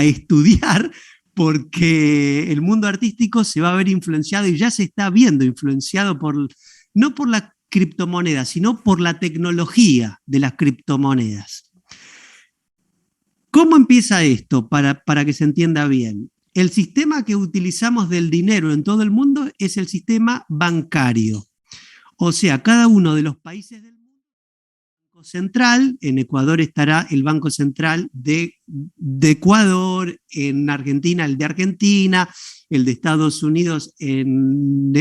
[SPEAKER 2] estudiar, porque el mundo artístico se va a ver influenciado y ya se está viendo influenciado no por la criptomoneda, sino por la tecnología de las criptomonedas. ¿Cómo empieza esto para que se entienda bien? El sistema que utilizamos del dinero en todo el mundo es el sistema bancario. O sea, cada uno de los países del mundo, el Banco Central, en Ecuador estará el Banco Central de Ecuador, en Argentina el de Argentina, el de Estados Unidos en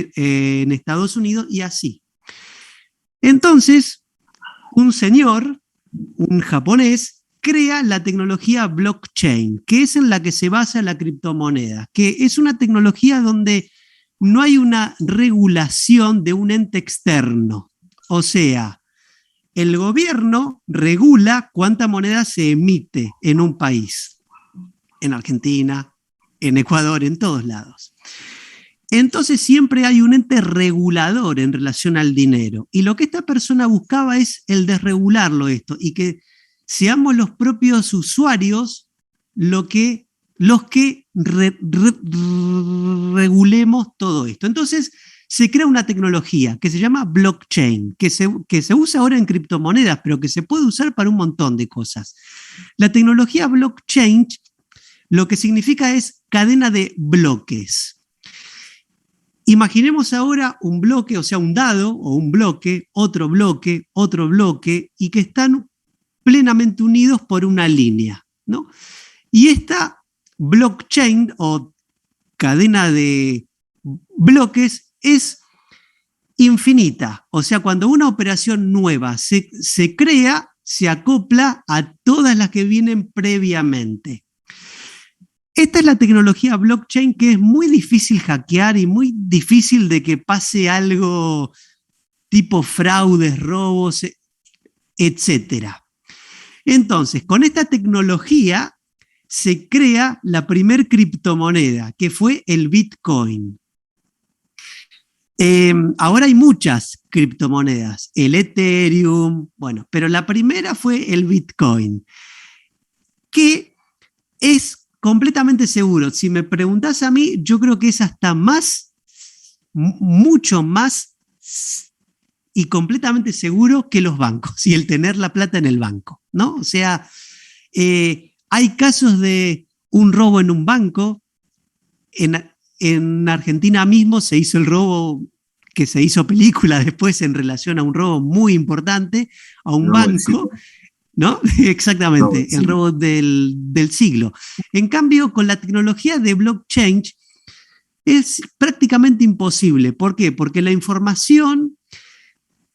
[SPEAKER 2] Estados Unidos y así. Entonces, un señor, un japonés, crea la tecnología blockchain, que es en la que se basa la criptomoneda, que es una tecnología donde no hay una regulación de un ente externo. O sea, el gobierno regula cuánta moneda se emite en un país, en Argentina, en Ecuador, en todos lados. Entonces siempre hay un ente regulador en relación al dinero. Y lo que esta persona buscaba es el desregularlo esto y que seamos los propios usuarios los que regulemos todo esto. Entonces se crea una tecnología que se llama blockchain, que se usa ahora en criptomonedas, pero que se puede usar para un montón de cosas. La tecnología blockchain lo que significa es cadena de bloques. Imaginemos ahora un bloque, o sea, un dado o un bloque, otro bloque, y que están plenamente unidos por una línea, ¿no? Y esta blockchain o cadena de bloques es infinita. O sea, cuando una operación nueva se crea, se acopla a todas las que vienen previamente. Esta es la tecnología blockchain, que es muy difícil hackear y muy difícil de que pase algo tipo fraudes, robos, etcétera. Entonces, con esta tecnología se crea la primer criptomoneda, que fue el Bitcoin. Ahora hay muchas criptomonedas, el Ethereum, bueno, pero la primera fue el Bitcoin, que es completamente seguro. Si me preguntás a mí, yo creo que es hasta mucho más y completamente seguro que los bancos y el tener la plata en el banco, ¿no? O sea, hay casos de un robo en un banco. En Argentina mismo se hizo el robo, que se hizo película después en relación a un robo muy importante a un banco, ¿no? Exactamente, el robo del siglo. En cambio, con la tecnología de blockchain es prácticamente imposible. ¿Por qué? Porque la información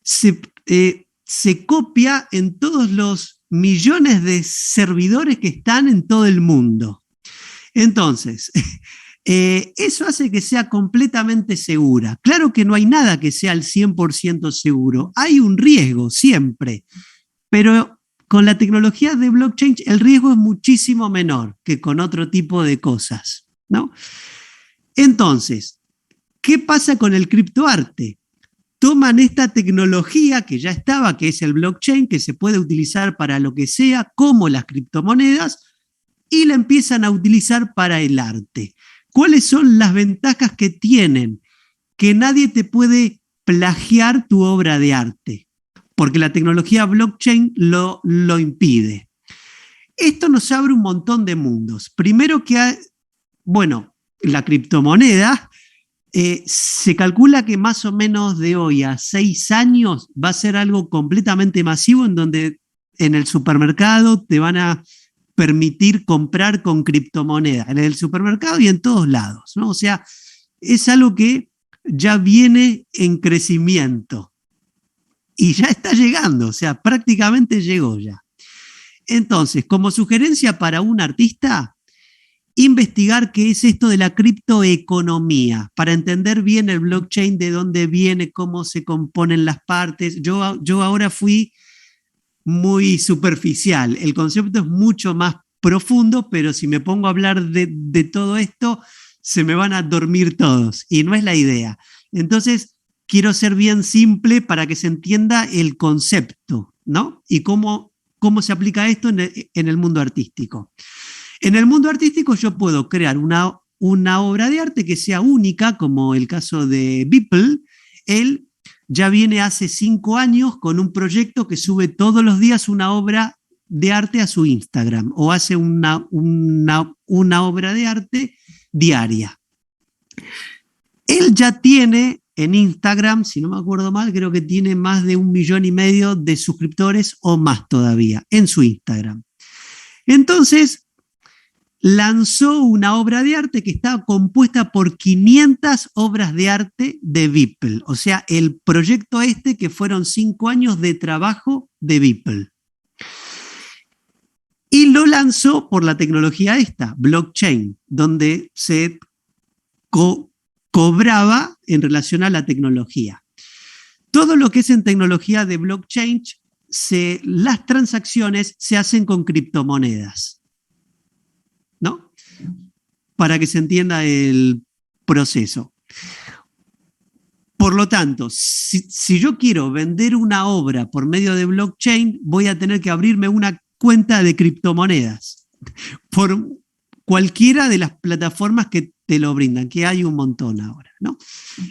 [SPEAKER 2] se copia en todos los millones de servidores que están en todo el mundo. Entonces, eso hace que sea completamente segura. Claro que no hay nada que sea al 100% seguro. Hay un riesgo siempre, pero con la tecnología de blockchain el riesgo es muchísimo menor que con otro tipo de cosas, ¿no? Entonces, ¿qué pasa con el criptoarte? Toman esta tecnología que ya estaba, que es el blockchain, que se puede utilizar para lo que sea, como las criptomonedas, y la empiezan a utilizar para el arte. ¿Cuáles son las ventajas que tienen? Que nadie te puede plagiar tu obra de arte, porque la tecnología blockchain lo impide. Esto nos abre un montón de mundos. Primero que, bueno, la criptomoneda Se calcula que más o menos de hoy a 6 años va a ser algo completamente masivo en donde en el supermercado te van a permitir comprar con criptomoneda, en el supermercado y en todos lados, ¿no? O sea, es algo que ya viene en crecimiento y ya está llegando, o sea, prácticamente llegó ya. Entonces, como sugerencia para un artista, investigar qué es esto de la criptoeconomía, para entender bien el blockchain, de dónde viene, cómo se componen las partes. Yo ahora fui muy superficial, el concepto es mucho más profundo, pero si me pongo a hablar de todo esto, se me van a dormir todos, y no es la idea. Entonces, quiero ser bien simple para que se entienda el concepto, ¿no? Y cómo se aplica esto en el mundo artístico. En el mundo artístico yo puedo crear una obra de arte que sea única, como el caso de Beeple. Él ya viene hace 5 años con un proyecto que sube todos los días una obra de arte a su Instagram, o hace una obra de arte diaria. Él ya tiene en Instagram, si no me acuerdo mal, creo que tiene más de 1,5 millones de suscriptores o más todavía en su Instagram. Entonces, lanzó una obra de arte que estaba compuesta por 500 obras de arte de Beeple. O sea, el proyecto que fueron 5 años de trabajo de Beeple. Y lo lanzó por la tecnología blockchain, donde se cobraba en relación a la tecnología. Todo lo que es en tecnología de blockchain, las transacciones se hacen con criptomonedas, ¿no? Para que se entienda el proceso. Por lo tanto, si yo quiero vender una obra por medio de blockchain, voy a tener que abrirme una cuenta de criptomonedas por cualquiera de las plataformas que te lo brindan, que hay un montón ahora, ¿no?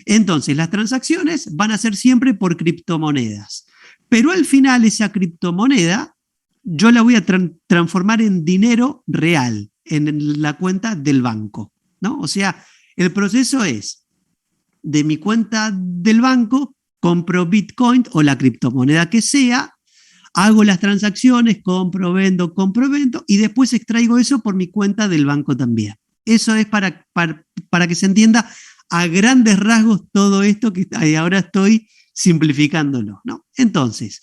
[SPEAKER 2] Entonces, las transacciones van a ser siempre por criptomonedas, pero al final esa criptomoneda yo la voy a transformar en dinero real, en la cuenta del banco, ¿no? O sea, el proceso es, de mi cuenta del banco, compro Bitcoin o la criptomoneda que sea, hago las transacciones, compro, vendo, y después extraigo eso por mi cuenta del banco también. Eso es para que se entienda a grandes rasgos todo esto que ahora estoy simplificándolo, ¿no? Entonces,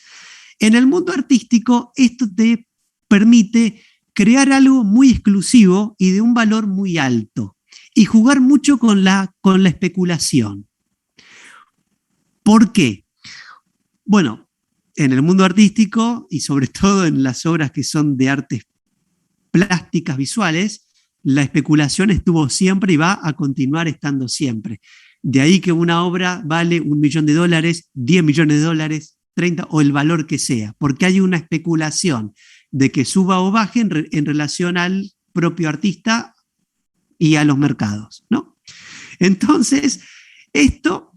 [SPEAKER 2] en el mundo artístico, esto te permite crear algo muy exclusivo y de un valor muy alto, y jugar mucho con la especulación. ¿Por qué? Bueno, en el mundo artístico, y sobre todo en las obras que son de artes plásticas visuales, la especulación estuvo siempre y va a continuar estando siempre. De ahí que una obra vale $1 millón, $10 millones, 30 o el valor que sea, porque hay una especulación de que suba o baje en relación al propio artista y a los mercados, ¿no? Entonces, esto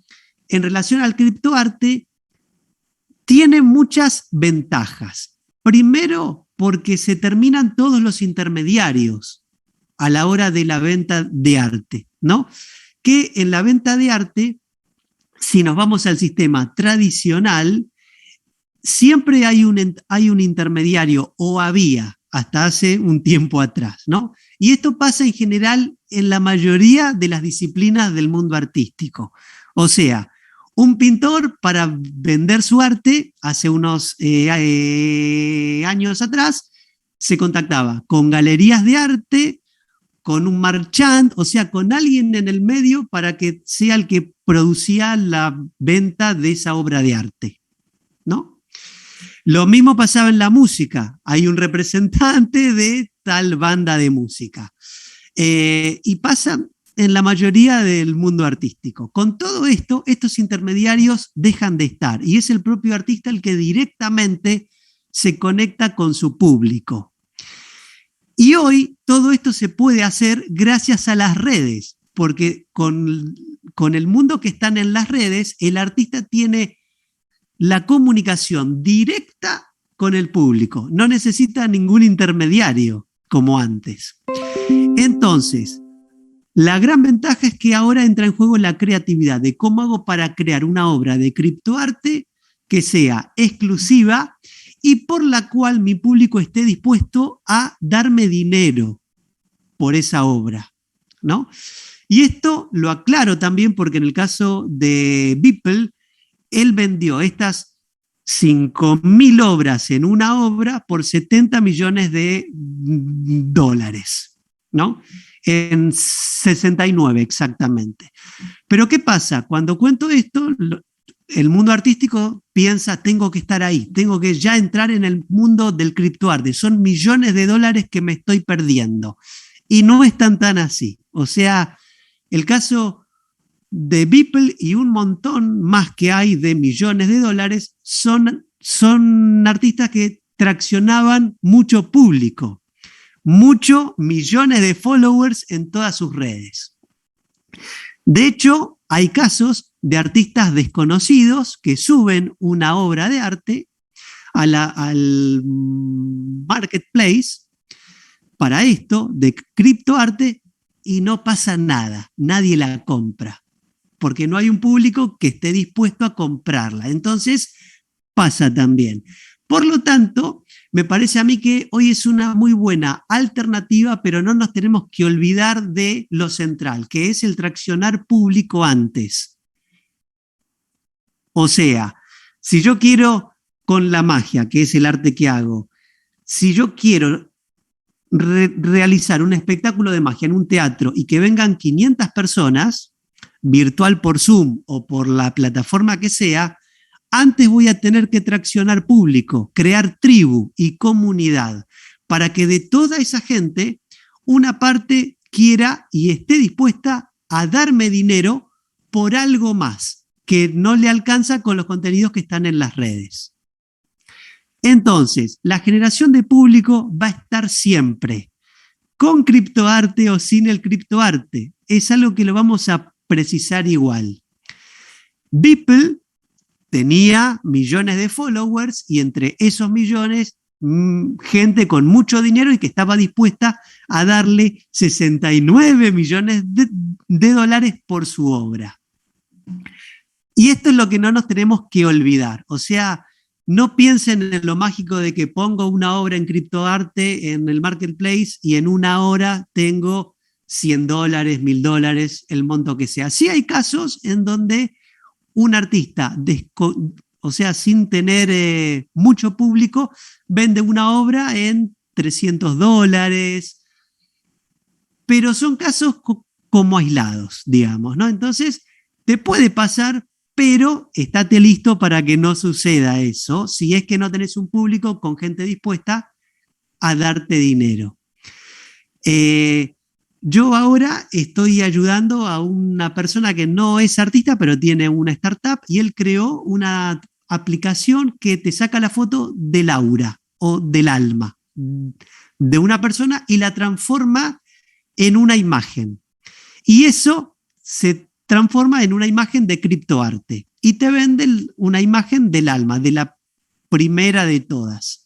[SPEAKER 2] en relación al criptoarte tiene muchas ventajas. Primero, porque se terminan todos los intermediarios a la hora de la venta de arte, ¿no? Que en la venta de arte, si nos vamos al sistema tradicional, siempre hay un intermediario, o había hasta hace un tiempo atrás, ¿no? Y esto pasa en general en la mayoría de las disciplinas del mundo artístico. O sea, un pintor, para vender su arte, hace unos años atrás, se contactaba con galerías de arte, con un marchand, o sea, con alguien en el medio para que sea el que producía la venta de esa obra de arte, ¿no? Lo mismo pasaba en la música. Hay un representante de tal banda de música. Y pasa en la mayoría del mundo artístico. Con todo esto, estos intermediarios dejan de estar, y es el propio artista el que directamente se conecta con su público. Y hoy todo esto se puede hacer gracias a las redes, porque con el mundo que están en las redes, el artista tiene la comunicación directa con el público, no necesita ningún intermediario como antes. Entonces, La gran ventaja es que ahora entra en juego la creatividad de cómo hago para crear una obra de criptoarte que sea exclusiva y por la cual mi público esté dispuesto a darme dinero por esa obra, ¿no? Y esto lo aclaro también porque en el caso de Beeple, él vendió estas 5.000 obras en una obra por 70 millones de dólares, ¿no? En 69 exactamente. Pero ¿qué pasa? Cuando cuento esto, el mundo artístico piensa, tengo que estar ahí, tengo que ya entrar en el mundo del criptoarte, son millones de dólares que me estoy perdiendo. Y no es tan así. O sea, el caso de Beeple y un montón más que hay de millones de dólares son artistas que traccionaban mucho público, muchos millones de followers en todas sus redes. De hecho, hay casos de artistas desconocidos que suben una obra de arte al marketplace para esto de criptoarte y no pasa nada, nadie la compra, porque no hay un público que esté dispuesto a comprarla. Entonces, pasa también. Por lo tanto, me parece a mí que hoy es una muy buena alternativa, pero no nos tenemos que olvidar de lo central, que es el traccionar público antes. O sea, si yo quiero con la magia, que es el arte que hago, si yo quiero realizar un espectáculo de magia en un teatro y que vengan 500 personas, virtual por Zoom o por la plataforma que sea, antes voy a tener que traccionar público, crear tribu y comunidad, para que de toda esa gente, una parte quiera y esté dispuesta a darme dinero por algo más, que no le alcanza con los contenidos que están en las redes. Entonces, la generación de público va a estar siempre, con criptoarte o sin el criptoarte. Es algo que lo vamos a precisar igual. Beeple tenía millones de followers y entre esos millones, gente con mucho dinero y que estaba dispuesta a darle 69 millones de dólares por su obra. Y esto es lo que no nos tenemos que olvidar. O sea, no piensen en lo mágico de que pongo una obra en criptoarte en el marketplace y en una hora tengo $100, $1.000, el monto que sea. Sí hay casos en donde un artista, o sea, sin tener mucho público, vende una obra en $300, pero son casos como aislados, digamos, ¿no? Entonces, te puede pasar, pero estate listo para que no suceda eso, si es que no tenés un público con gente dispuesta a darte dinero. Yo ahora estoy ayudando a una persona que no es artista, pero tiene una startup y él creó una aplicación que te saca la foto del aura o del alma de una persona y la transforma en una imagen. Y eso se transforma en una imagen de criptoarte y te vende una imagen del alma, de la primera de todas.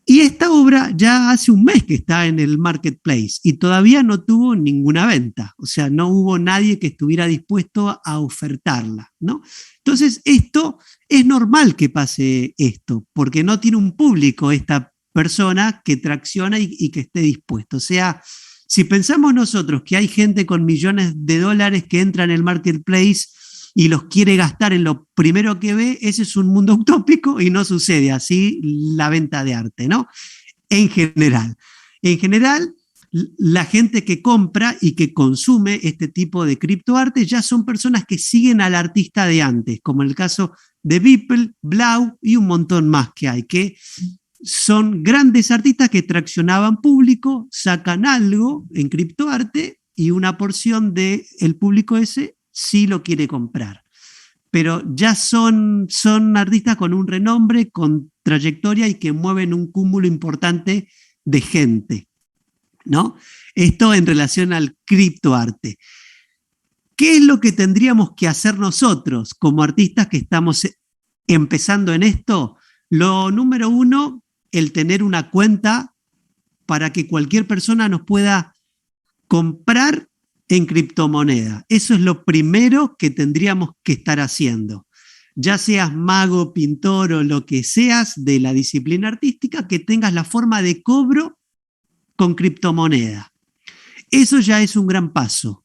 [SPEAKER 2] Y esta obra ya hace un mes que está en el marketplace y todavía no tuvo ninguna venta. O sea, no hubo nadie que estuviera dispuesto a ofertarla, ¿no? Entonces, esto es normal que pase esto, porque no tiene un público esta persona que tracciona y que esté dispuesto. O sea, si pensamos nosotros que hay gente con millones de dólares que entra en el marketplace y los quiere gastar en lo primero que ve, ese es un mundo utópico y no sucede así la venta de arte, ¿no? En general. En general, la gente que compra y que consume este tipo de criptoarte ya son personas que siguen al artista de antes, como en el caso de Beeple, Blau y un montón más que hay, que son grandes artistas que traccionaban público, sacan algo en criptoarte y una porción del público ese sí lo quiere comprar. Pero ya son artistas con un renombre, con trayectoria y que mueven un cúmulo importante de gente, ¿no? Esto en relación al criptoarte. ¿Qué es lo que tendríamos que hacer nosotros como artistas que estamos empezando en esto? Lo número uno, el tener una cuenta para que cualquier persona nos pueda comprar en criptomoneda. Eso es lo primero que tendríamos que estar haciendo. Ya seas mago, pintor o lo que seas de la disciplina artística, que tengas la forma de cobro con criptomoneda. Eso ya es un gran paso.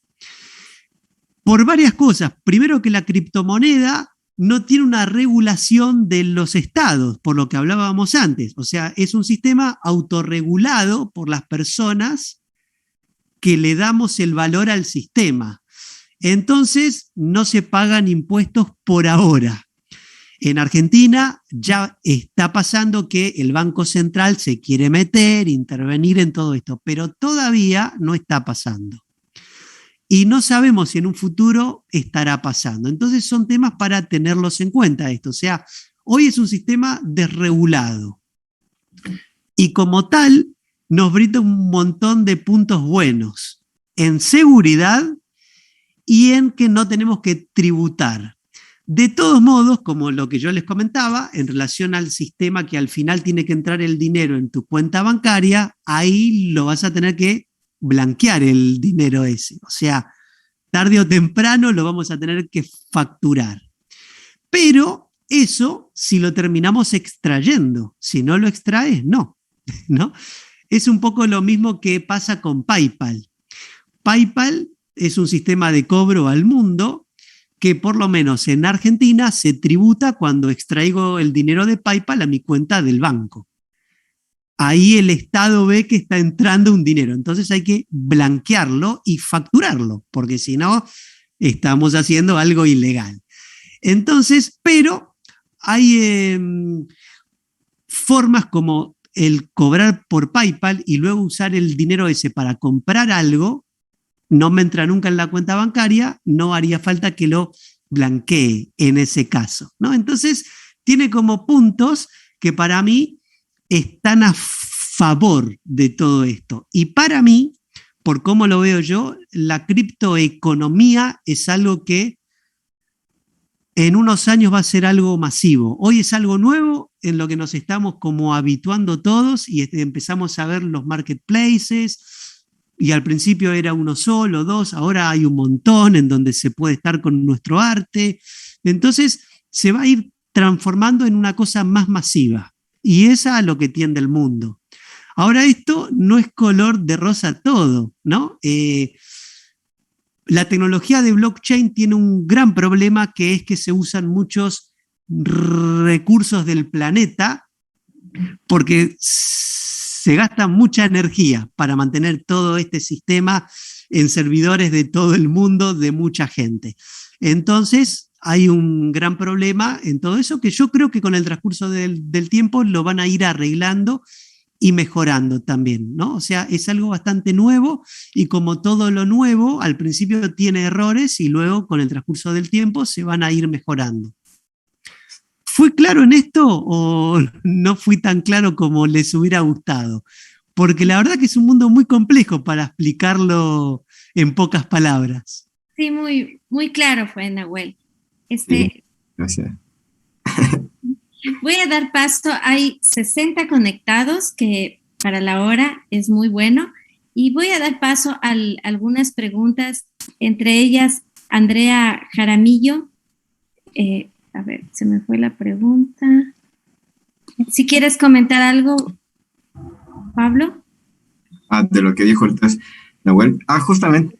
[SPEAKER 2] Por varias cosas. Primero, que la criptomoneda no tiene una regulación de los estados, por lo que hablábamos antes. O sea, es un sistema autorregulado por las personas que le damos el valor al sistema. Entonces, no se pagan impuestos por ahora. En Argentina ya está pasando que el Banco Central se quiere meter, intervenir en todo esto, pero todavía no está pasando. Y no sabemos si en un futuro estará pasando. Entonces son temas para tenerlos en cuenta esto. O sea, hoy es un sistema desregulado. Y como tal, nos brinda un montón de puntos buenos en seguridad y en que no tenemos que tributar. De todos modos, como lo que yo les comentaba, en relación al sistema que al final tiene que entrar el dinero en tu cuenta bancaria, ahí lo vas a tener que blanquear el dinero ese. O sea, tarde o temprano lo vamos a tener que facturar. Pero eso si lo terminamos extrayendo. Si no lo extraes, no. ¿No? Es un poco lo mismo que pasa con PayPal. PayPal es un sistema de cobro al mundo que por lo menos en Argentina se tributa cuando extraigo el dinero de PayPal a mi cuenta del banco. Ahí el Estado ve que está entrando un dinero, entonces hay que blanquearlo y facturarlo, porque si no, estamos haciendo algo ilegal. Entonces, pero hay formas como el cobrar por PayPal y luego usar el dinero ese para comprar algo. No me entra nunca en la cuenta bancaria, no haría falta que lo blanquee en ese caso, ¿no? Entonces, tiene como puntos que para mí están a favor de todo esto. Y para mí, por cómo lo veo yo, la criptoeconomía es algo que en unos años va a ser algo masivo. Hoy es algo nuevo en lo que nos estamos como habituando todos y empezamos a ver los marketplaces y al principio era uno solo, dos, ahora hay un montón en donde se puede estar con nuestro arte. Entonces se va a ir transformando en una cosa más masiva. Y es a lo que tiende el mundo. Ahora, esto no es color de rosa todo, ¿no? La tecnología de blockchain tiene un gran problema, que es que se usan muchos recursos del planeta porque se gasta mucha energía para mantener todo este sistema en servidores de todo el mundo, de mucha gente. Entonces, hay un gran problema en todo eso que yo creo que con el transcurso del tiempo lo van a ir arreglando y mejorando también, ¿no? O sea, es algo bastante nuevo y como todo lo nuevo, al principio tiene errores y luego con el transcurso del tiempo se van a ir mejorando. ¿Fui claro en esto o no fui tan claro como les hubiera gustado? Porque la verdad que es un mundo muy complejo para explicarlo en pocas palabras.
[SPEAKER 1] Sí, muy, muy claro fue, Nahuel.
[SPEAKER 3] Sí, gracias.
[SPEAKER 1] Voy a dar paso, hay 60 conectados, que para la hora es muy bueno, y voy a dar paso a algunas preguntas, entre ellas Andrea Jaramillo. A ver, se me fue la pregunta. Si quieres comentar algo, Pablo.
[SPEAKER 3] De lo que dijo entonces Nahuel. Justamente,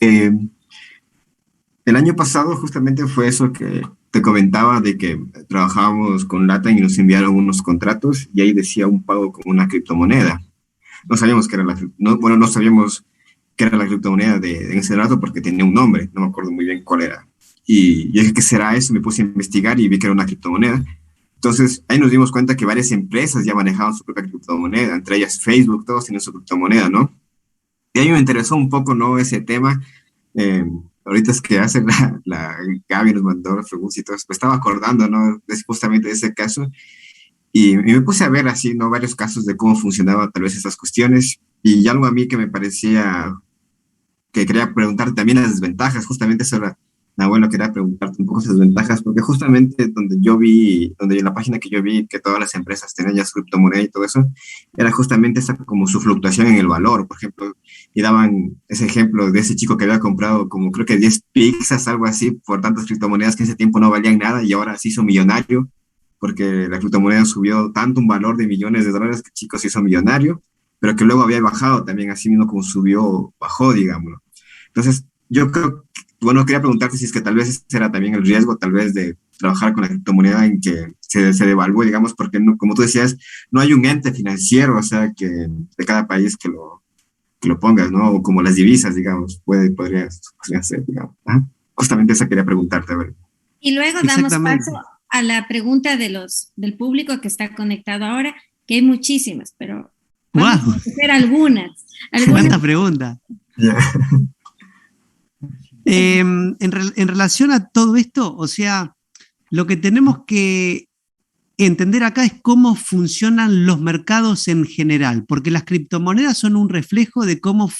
[SPEAKER 3] el año pasado justamente fue eso que te comentaba, de que trabajábamos con LATAM y nos enviaron unos contratos y ahí decía un pago con una criptomoneda. No sabíamos que era no sabíamos que era la criptomoneda de ese rato porque tenía un nombre, no me acuerdo muy bien cuál era. Y yo dije, ¿qué será eso? Me puse a investigar y vi que era una criptomoneda. Entonces, ahí nos dimos cuenta que varias empresas ya manejaban su propia criptomoneda, entre ellas Facebook, todos tienen su criptomoneda, ¿no? Y ahí me interesó un poco, ¿no? Ese tema. Ahorita es que hace la Gaby nos mandó las preguntas y todo, pues estaba acordando, ¿no? Es justamente de ese caso. Y me puse a ver así, ¿no? Varios casos de cómo funcionaban tal vez estas cuestiones. Y algo a mí que me parecía, que quería preguntar también las desventajas, justamente eso era Nahuel, quería preguntarte un poco sus ventajas, porque justamente donde en la página que yo vi que todas las empresas tenían ya su criptomoneda y todo eso, era justamente esa como su fluctuación en el valor, por ejemplo, y daban ese ejemplo de ese chico que había comprado como creo que 10 pizzas, algo así, por tantas criptomonedas que en ese tiempo no valían nada y ahora se hizo millonario, porque la criptomoneda subió tanto un valor de millones de dólares que el chico se hizo millonario, pero que luego había bajado también, así mismo como subió, bajó, digámoslo. Entonces, yo creo, bueno, quería preguntarte si es que tal vez ese era también el riesgo, tal vez de trabajar con la criptomoneda en que se devalúe, digamos, porque no, como tú decías, no hay un ente financiero, o sea, que de cada país que lo pongas, ¿no? O como las divisas, digamos, podría ser, digamos. Ajá. Justamente esa quería preguntarte, a ver.
[SPEAKER 1] Y luego damos
[SPEAKER 2] Exactamente.
[SPEAKER 1] paso a la pregunta del público que está conectado ahora, que hay muchísimas, pero vamos
[SPEAKER 2] ¡Wow!
[SPEAKER 1] a hacer algunas.
[SPEAKER 2] ¿Cuántas preguntas?
[SPEAKER 3] Ya.
[SPEAKER 2] En relación a todo esto, o sea, lo que tenemos que entender acá es cómo funcionan los mercados en general, porque las criptomonedas son un reflejo de cómo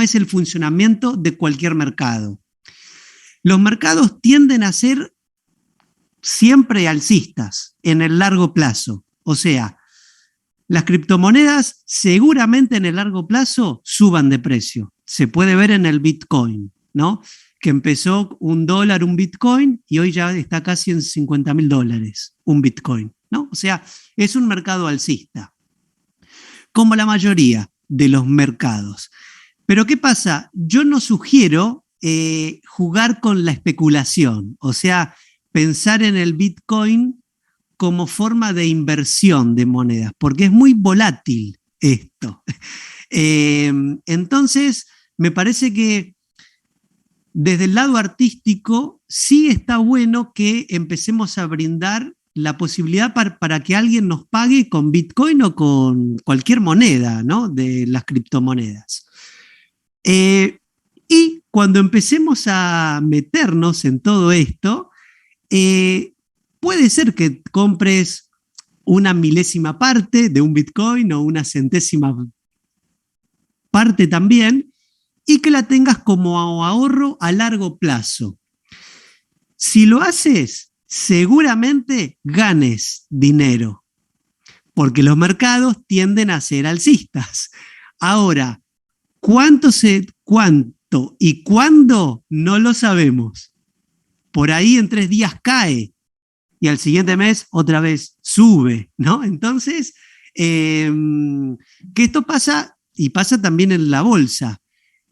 [SPEAKER 2] es el funcionamiento de cualquier mercado. Los mercados tienden a ser siempre alcistas en el largo plazo, o sea, las criptomonedas seguramente en el largo plazo suban de precio. Se puede ver en el Bitcoin, ¿no? Que empezó $1 un Bitcoin y hoy ya está casi en $50.000 un Bitcoin, ¿no? O sea, es un mercado alcista, como la mayoría de los mercados. Pero ¿qué pasa? Yo no sugiero jugar con la especulación, o sea, pensar en el Bitcoin como forma de inversión de monedas, porque es muy volátil esto. Entonces, me parece que desde el lado artístico sí está bueno que empecemos a brindar la posibilidad para que alguien nos pague con Bitcoin o con cualquier moneda, ¿no? De las criptomonedas. Y cuando empecemos a meternos en todo esto, puede ser que compres una milésima parte de un Bitcoin o una centésima parte también y que la tengas como ahorro a largo plazo. Si lo haces, seguramente ganes dinero, porque los mercados tienden a ser alcistas. Ahora, ¿cuánto y cuándo? No lo sabemos. Por ahí en 3 días cae y al siguiente mes otra vez sube, ¿no? Entonces, que esto pasa y pasa también en la bolsa.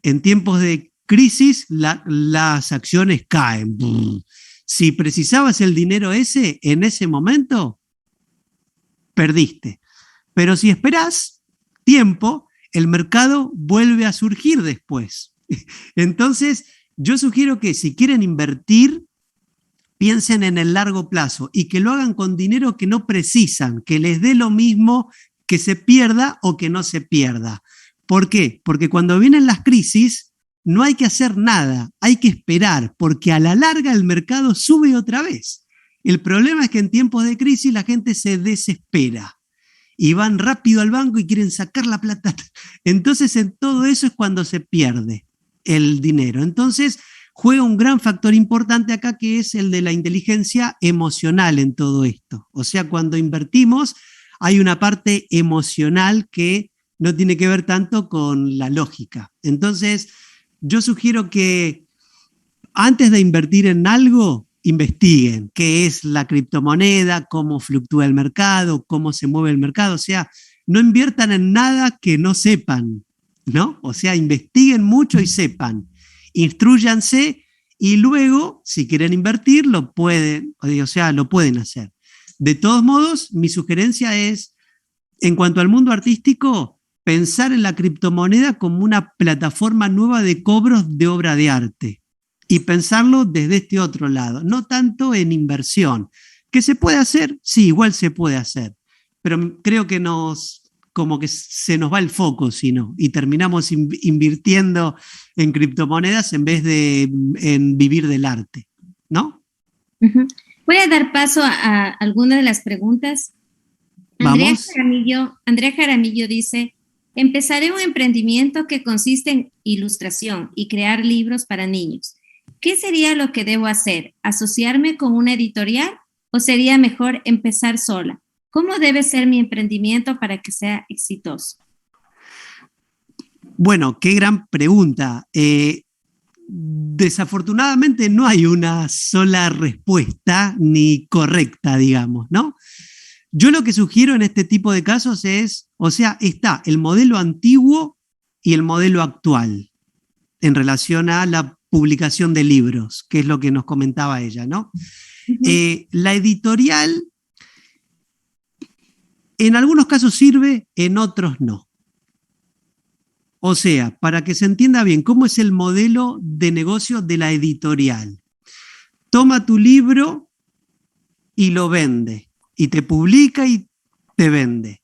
[SPEAKER 2] En tiempos de crisis, las acciones caen. Si precisabas el dinero ese en ese momento, perdiste. Pero si esperás tiempo, el mercado vuelve a surgir después. Entonces, yo sugiero que si quieren invertir, piensen en el largo plazo y que lo hagan con dinero que no precisan, que les dé lo mismo que se pierda o que no se pierda. ¿Por qué? Porque cuando vienen las crisis no hay que hacer nada, hay que esperar, porque a la larga el mercado sube otra vez. El problema es que en tiempos de crisis la gente se desespera y van rápido al banco y quieren sacar la plata. Entonces en todo eso es cuando se pierde el dinero. Entonces juega un gran factor importante acá que es el de la inteligencia emocional en todo esto. O sea, cuando invertimos hay una parte emocional que no tiene que ver tanto con la lógica. Entonces, yo sugiero que antes de invertir en algo, investiguen qué es la criptomoneda, cómo fluctúa el mercado, cómo se mueve el mercado. O sea, no inviertan en nada que no sepan, ¿no? O sea, investiguen mucho y sepan. Instrúyanse y luego, si quieren invertir, lo pueden hacer. De todos modos, mi sugerencia es, en cuanto al mundo artístico, pensar en la criptomoneda como una plataforma nueva de cobros de obra de arte y pensarlo desde este otro lado, no tanto en inversión. ¿Qué se puede hacer? Sí, igual se puede hacer, pero creo que como que se nos va el foco, si no, y terminamos invirtiendo en criptomonedas en vez de en vivir del arte, ¿no?
[SPEAKER 1] Uh-huh. Voy a dar paso a algunas de las preguntas. Andrea
[SPEAKER 2] Vamos.
[SPEAKER 1] Jaramillo dice, Empezaré un emprendimiento que consiste en ilustración y crear libros para niños. ¿Qué sería lo que debo hacer? ¿Asociarme con una editorial o sería mejor empezar sola? ¿Cómo debe ser mi emprendimiento para que sea exitoso?
[SPEAKER 2] Bueno, qué gran pregunta. Desafortunadamente no hay una sola respuesta ni correcta, digamos, ¿no? Yo lo que sugiero en este tipo de casos es, o sea, está el modelo antiguo y el modelo actual en relación a la publicación de libros, que es lo que nos comentaba ella, ¿no? La editorial en algunos casos sirve, en otros no. O sea, para que se entienda bien, ¿cómo es el modelo de negocio de la editorial? Toma tu libro y lo vende, y te publica y te vende,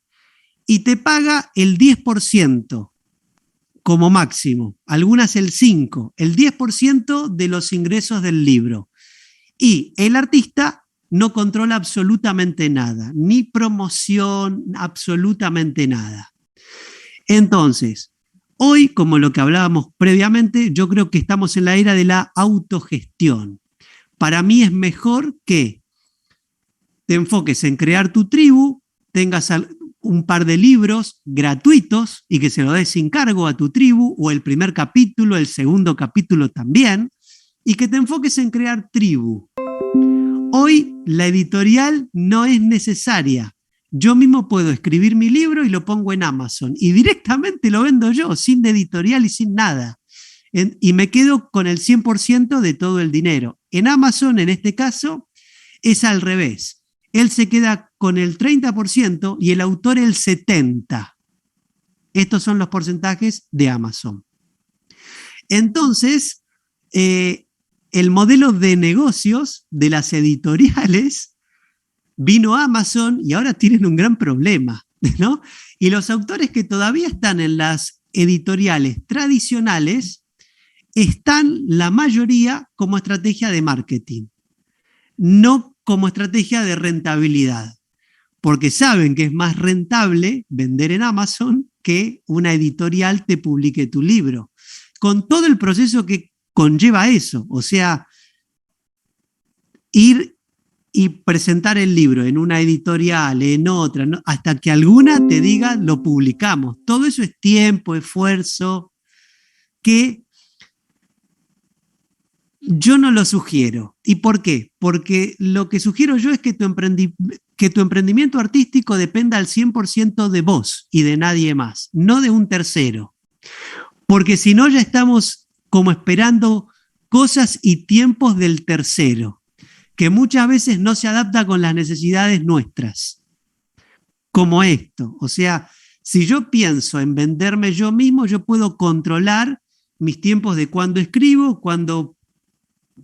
[SPEAKER 2] y te paga el 10% como máximo, algunas el 5%, el 10% de los ingresos del libro. Y el artista no controla absolutamente nada, ni promoción, absolutamente nada. Entonces, hoy, como lo que hablábamos previamente, yo creo que estamos en la era de la autogestión. Para mí es mejor que te enfoques en crear tu tribu, tengas un par de libros gratuitos y que se lo des sin cargo a tu tribu, o el primer capítulo, el segundo capítulo también, y que te enfoques en crear tribu. Hoy la editorial no es necesaria. Yo mismo puedo escribir mi libro y lo pongo en Amazon y directamente lo vendo yo, sin editorial y sin nada. Y me quedo con el 100% de todo el dinero. En Amazon, en este caso, es al revés. Él se queda con el 30% y el autor el 70%. Estos son los porcentajes de Amazon. Entonces, el modelo de negocios de las editoriales vino a Amazon y ahora tienen un gran problema, ¿no? Y los autores que todavía están en las editoriales tradicionales están la mayoría como estrategia de marketing, no como estrategia de rentabilidad, porque saben que es más rentable vender en Amazon que una editorial te publique tu libro, con todo el proceso que conlleva eso, o sea, ir y presentar el libro en una editorial, en otra, ¿no? Hasta que alguna te diga lo publicamos. Todo eso es tiempo, esfuerzo, que yo no lo sugiero. ¿Y por qué? Porque lo que sugiero yo es que tu emprendimiento artístico dependa al 100% de vos y de nadie más, no de un tercero. Porque si no, ya estamos como esperando cosas y tiempos del tercero, que muchas veces no se adapta con las necesidades nuestras, como esto. O sea, si yo pienso en venderme yo mismo, yo puedo controlar mis tiempos de cuándo escribo, cuándo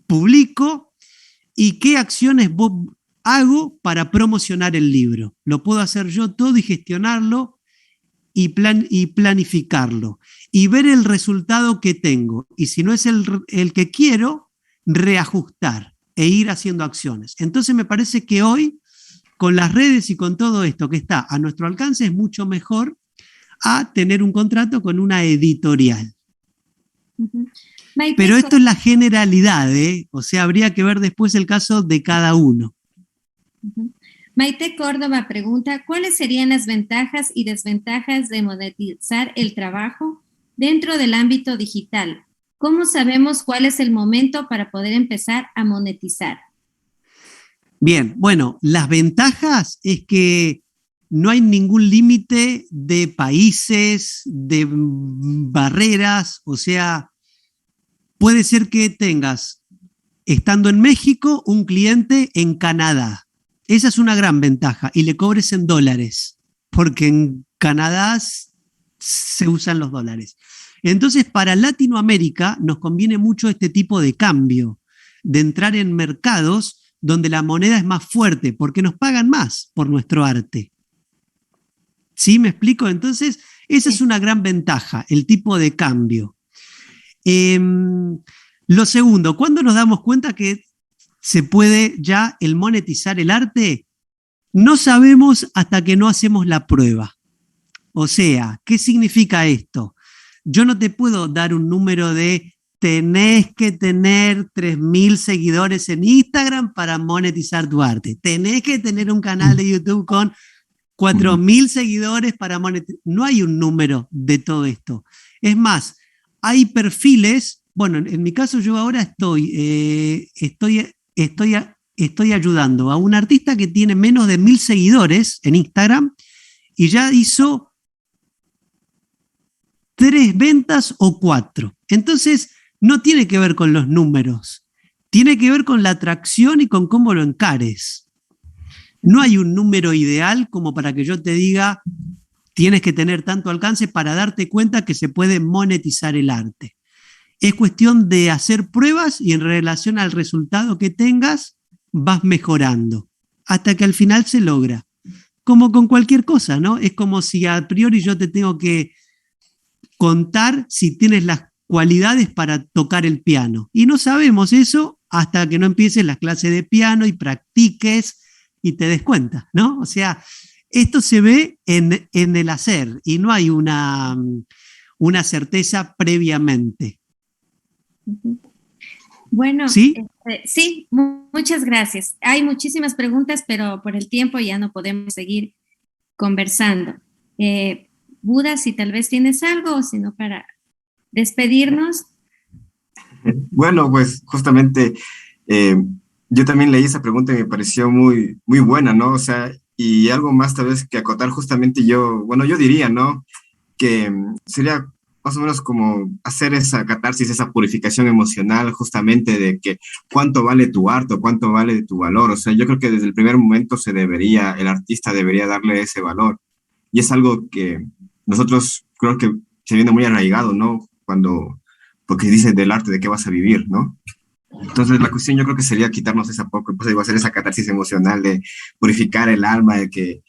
[SPEAKER 2] publico y qué acciones hago para promocionar el libro. Lo puedo hacer yo todo y gestionarlo y planificarlo y ver el resultado que tengo. Y si no es el que quiero, reajustar e ir haciendo acciones. Entonces me parece que hoy, con las redes y con todo esto que está a nuestro alcance, es mucho mejor a tener un contrato con una editorial.
[SPEAKER 1] Uh-huh.
[SPEAKER 2] Pero esto es la generalidad, ¿eh? O sea, habría que ver después el caso de cada uno.
[SPEAKER 1] Uh-huh. Maite Córdoba pregunta, ¿cuáles serían las ventajas y desventajas de monetizar el trabajo dentro del ámbito digital? ¿Cómo sabemos cuál es el momento para poder empezar a monetizar?
[SPEAKER 2] Bien, bueno, las ventajas es que no hay ningún límite de países, de barreras, o sea, puede ser que tengas, estando en México, un cliente en Canadá. Esa es una gran ventaja y le cobres en dólares, porque en Canadá se usan los dólares. Entonces, para Latinoamérica nos conviene mucho este tipo de cambio, de entrar en mercados donde la moneda es más fuerte, porque nos pagan más por nuestro arte. ¿Sí? ¿Me explico? Entonces, esa es una gran ventaja, el tipo de cambio. Lo segundo, ¿cuándo nos damos cuenta que se puede ya el monetizar el arte? No sabemos hasta que no hacemos la prueba. O sea, ¿qué significa esto? Yo no te puedo dar un número de tenés que tener 3.000 seguidores en Instagram para monetizar tu arte. Tenés que tener un canal de YouTube con 4.000 seguidores para monetizar. No hay un número de todo esto. Es más, hay perfiles. Bueno, en mi caso yo ahora estoy ayudando a un artista que tiene menos de 1.000 seguidores en Instagram y ya hizo 3 ventas o 4. Entonces, no tiene que ver con los números, tiene que ver con la atracción y con cómo lo encares. No hay un número ideal como para que yo te diga, tienes que tener tanto alcance para darte cuenta que se puede monetizar el arte. Es cuestión de hacer pruebas y en relación al resultado que tengas, vas mejorando hasta que al final se logra. Como con cualquier cosa, ¿no? Es como si a priori yo te tengo que contar si tienes las cualidades para tocar el piano. Y no sabemos eso hasta que no empieces las clases de piano y practiques y te des cuenta, ¿no? O sea, esto se ve en el hacer y no hay una certeza previamente.
[SPEAKER 1] Bueno,
[SPEAKER 2] ¿Sí?
[SPEAKER 1] Sí, muchas gracias. Hay muchísimas preguntas, pero por el tiempo ya no podemos seguir conversando. Buda, si tal vez tienes algo, o si no, para despedirnos.
[SPEAKER 3] Bueno, pues justamente yo también leí esa pregunta y me pareció muy, muy buena, ¿no? O sea, y algo más tal vez que acotar justamente yo diría, ¿no? Que sería más o menos como hacer esa catarsis, esa purificación emocional justamente de que cuánto vale tu arte o cuánto vale tu valor. O sea, yo creo que desde el primer momento el artista debería darle ese valor. Y es algo que nosotros creo que se viene muy arraigado, ¿no? Porque dice del arte de qué vas a vivir, ¿no? Entonces la cuestión yo creo que sería quitarnos esa poco, pues digo, hacer esa catarsis emocional de purificar el alma, de que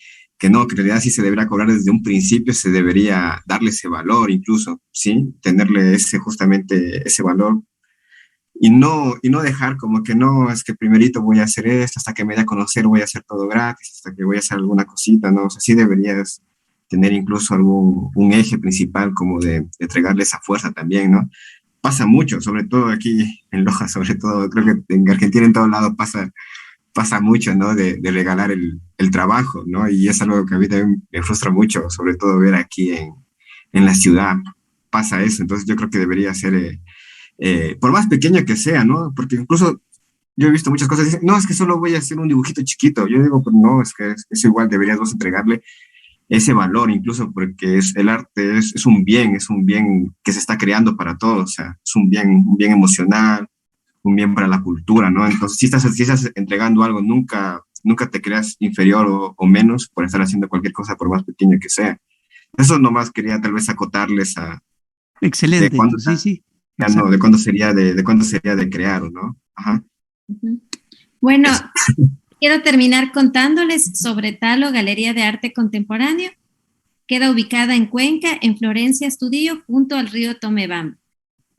[SPEAKER 3] no, que en realidad sí se debería cobrar desde un principio, se debería darle ese valor incluso, ¿sí? Tenerle justamente ese valor y no dejar como que no, es que primerito voy a hacer esto, hasta que me dé a conocer voy a hacer todo gratis, hasta que voy a hacer alguna cosita, ¿no? O sea, sí deberías tener incluso un eje principal como de entregarle esa fuerza también, ¿no? Pasa mucho, sobre todo aquí en Loja, sobre todo, creo que en Argentina en todo lado pasa mucho, ¿no? De regalar el trabajo, ¿no? Y es algo que a mí también me frustra mucho, sobre todo ver aquí en la ciudad, pasa eso, entonces yo creo que debería ser, por más pequeño que sea, ¿no? Porque incluso yo he visto muchas cosas, dicen, no, es que solo voy a hacer un dibujito chiquito, yo digo, pues no, es que es igual, deberías vos entregarle ese valor, incluso porque el arte es es un bien que se está creando para todos, o sea, es un bien emocional, un bien para la cultura, ¿no? Entonces, si estás entregando algo, nunca te creas inferior o menos por estar haciendo cualquier cosa, por más pequeño que sea. Eso nomás quería tal vez acotarles de
[SPEAKER 2] Excelente,
[SPEAKER 3] cuándo,
[SPEAKER 2] sí, sí.
[SPEAKER 3] ya no, de cuándo sería de crear, ¿no? Ajá.
[SPEAKER 1] Bueno,
[SPEAKER 3] Eso.
[SPEAKER 1] quiero terminar contándoles sobre Talo, Galería de Arte Contemporáneo. Queda ubicada en Cuenca, en Florencia, Estudillo, junto al río Tomebamba.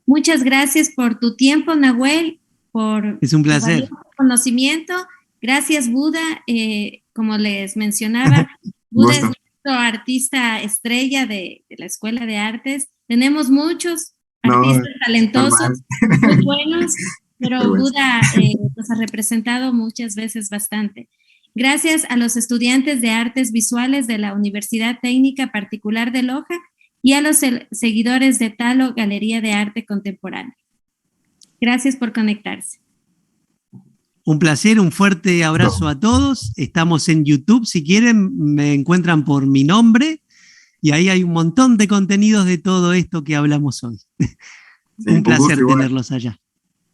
[SPEAKER 1] Muchas gracias por tu tiempo, Nahuel, por
[SPEAKER 2] Es un
[SPEAKER 1] tu
[SPEAKER 2] placer.
[SPEAKER 1] valioso conocimiento. Gracias, Buda. Como les mencionaba, Buda es
[SPEAKER 3] Gusto.
[SPEAKER 1] nuestro artista estrella de la Escuela de Artes. Tenemos muchos
[SPEAKER 3] No,
[SPEAKER 1] artistas talentosos,
[SPEAKER 3] normal.
[SPEAKER 1] muy buenos, pero
[SPEAKER 3] Vergüenza.
[SPEAKER 1] Buda nos ha representado muchas veces bastante. Gracias a los estudiantes de artes visuales de la Universidad Técnica Particular de Loja y a los seguidores de Talo, Galería de Arte Contemporáneo. Gracias por conectarse.
[SPEAKER 2] Un placer, un fuerte abrazo a todos. Estamos en YouTube, si quieren, me encuentran por mi nombre y ahí hay un montón de contenidos de todo esto que hablamos hoy.
[SPEAKER 3] Sí,
[SPEAKER 2] Un
[SPEAKER 3] un gusto
[SPEAKER 2] placer
[SPEAKER 3] igual.
[SPEAKER 2] tenerlos allá.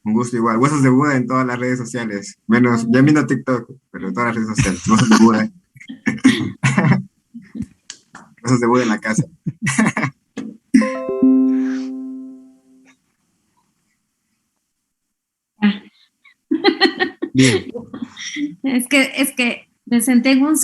[SPEAKER 3] Un gusto igual. Huesos de Buda en todas las redes sociales. Menos, ya viendo TikTok, pero en todas las redes sociales. Huesos de Buda. Huesos de Buda en la casa.
[SPEAKER 2] Bien.
[SPEAKER 1] Es que me senté en un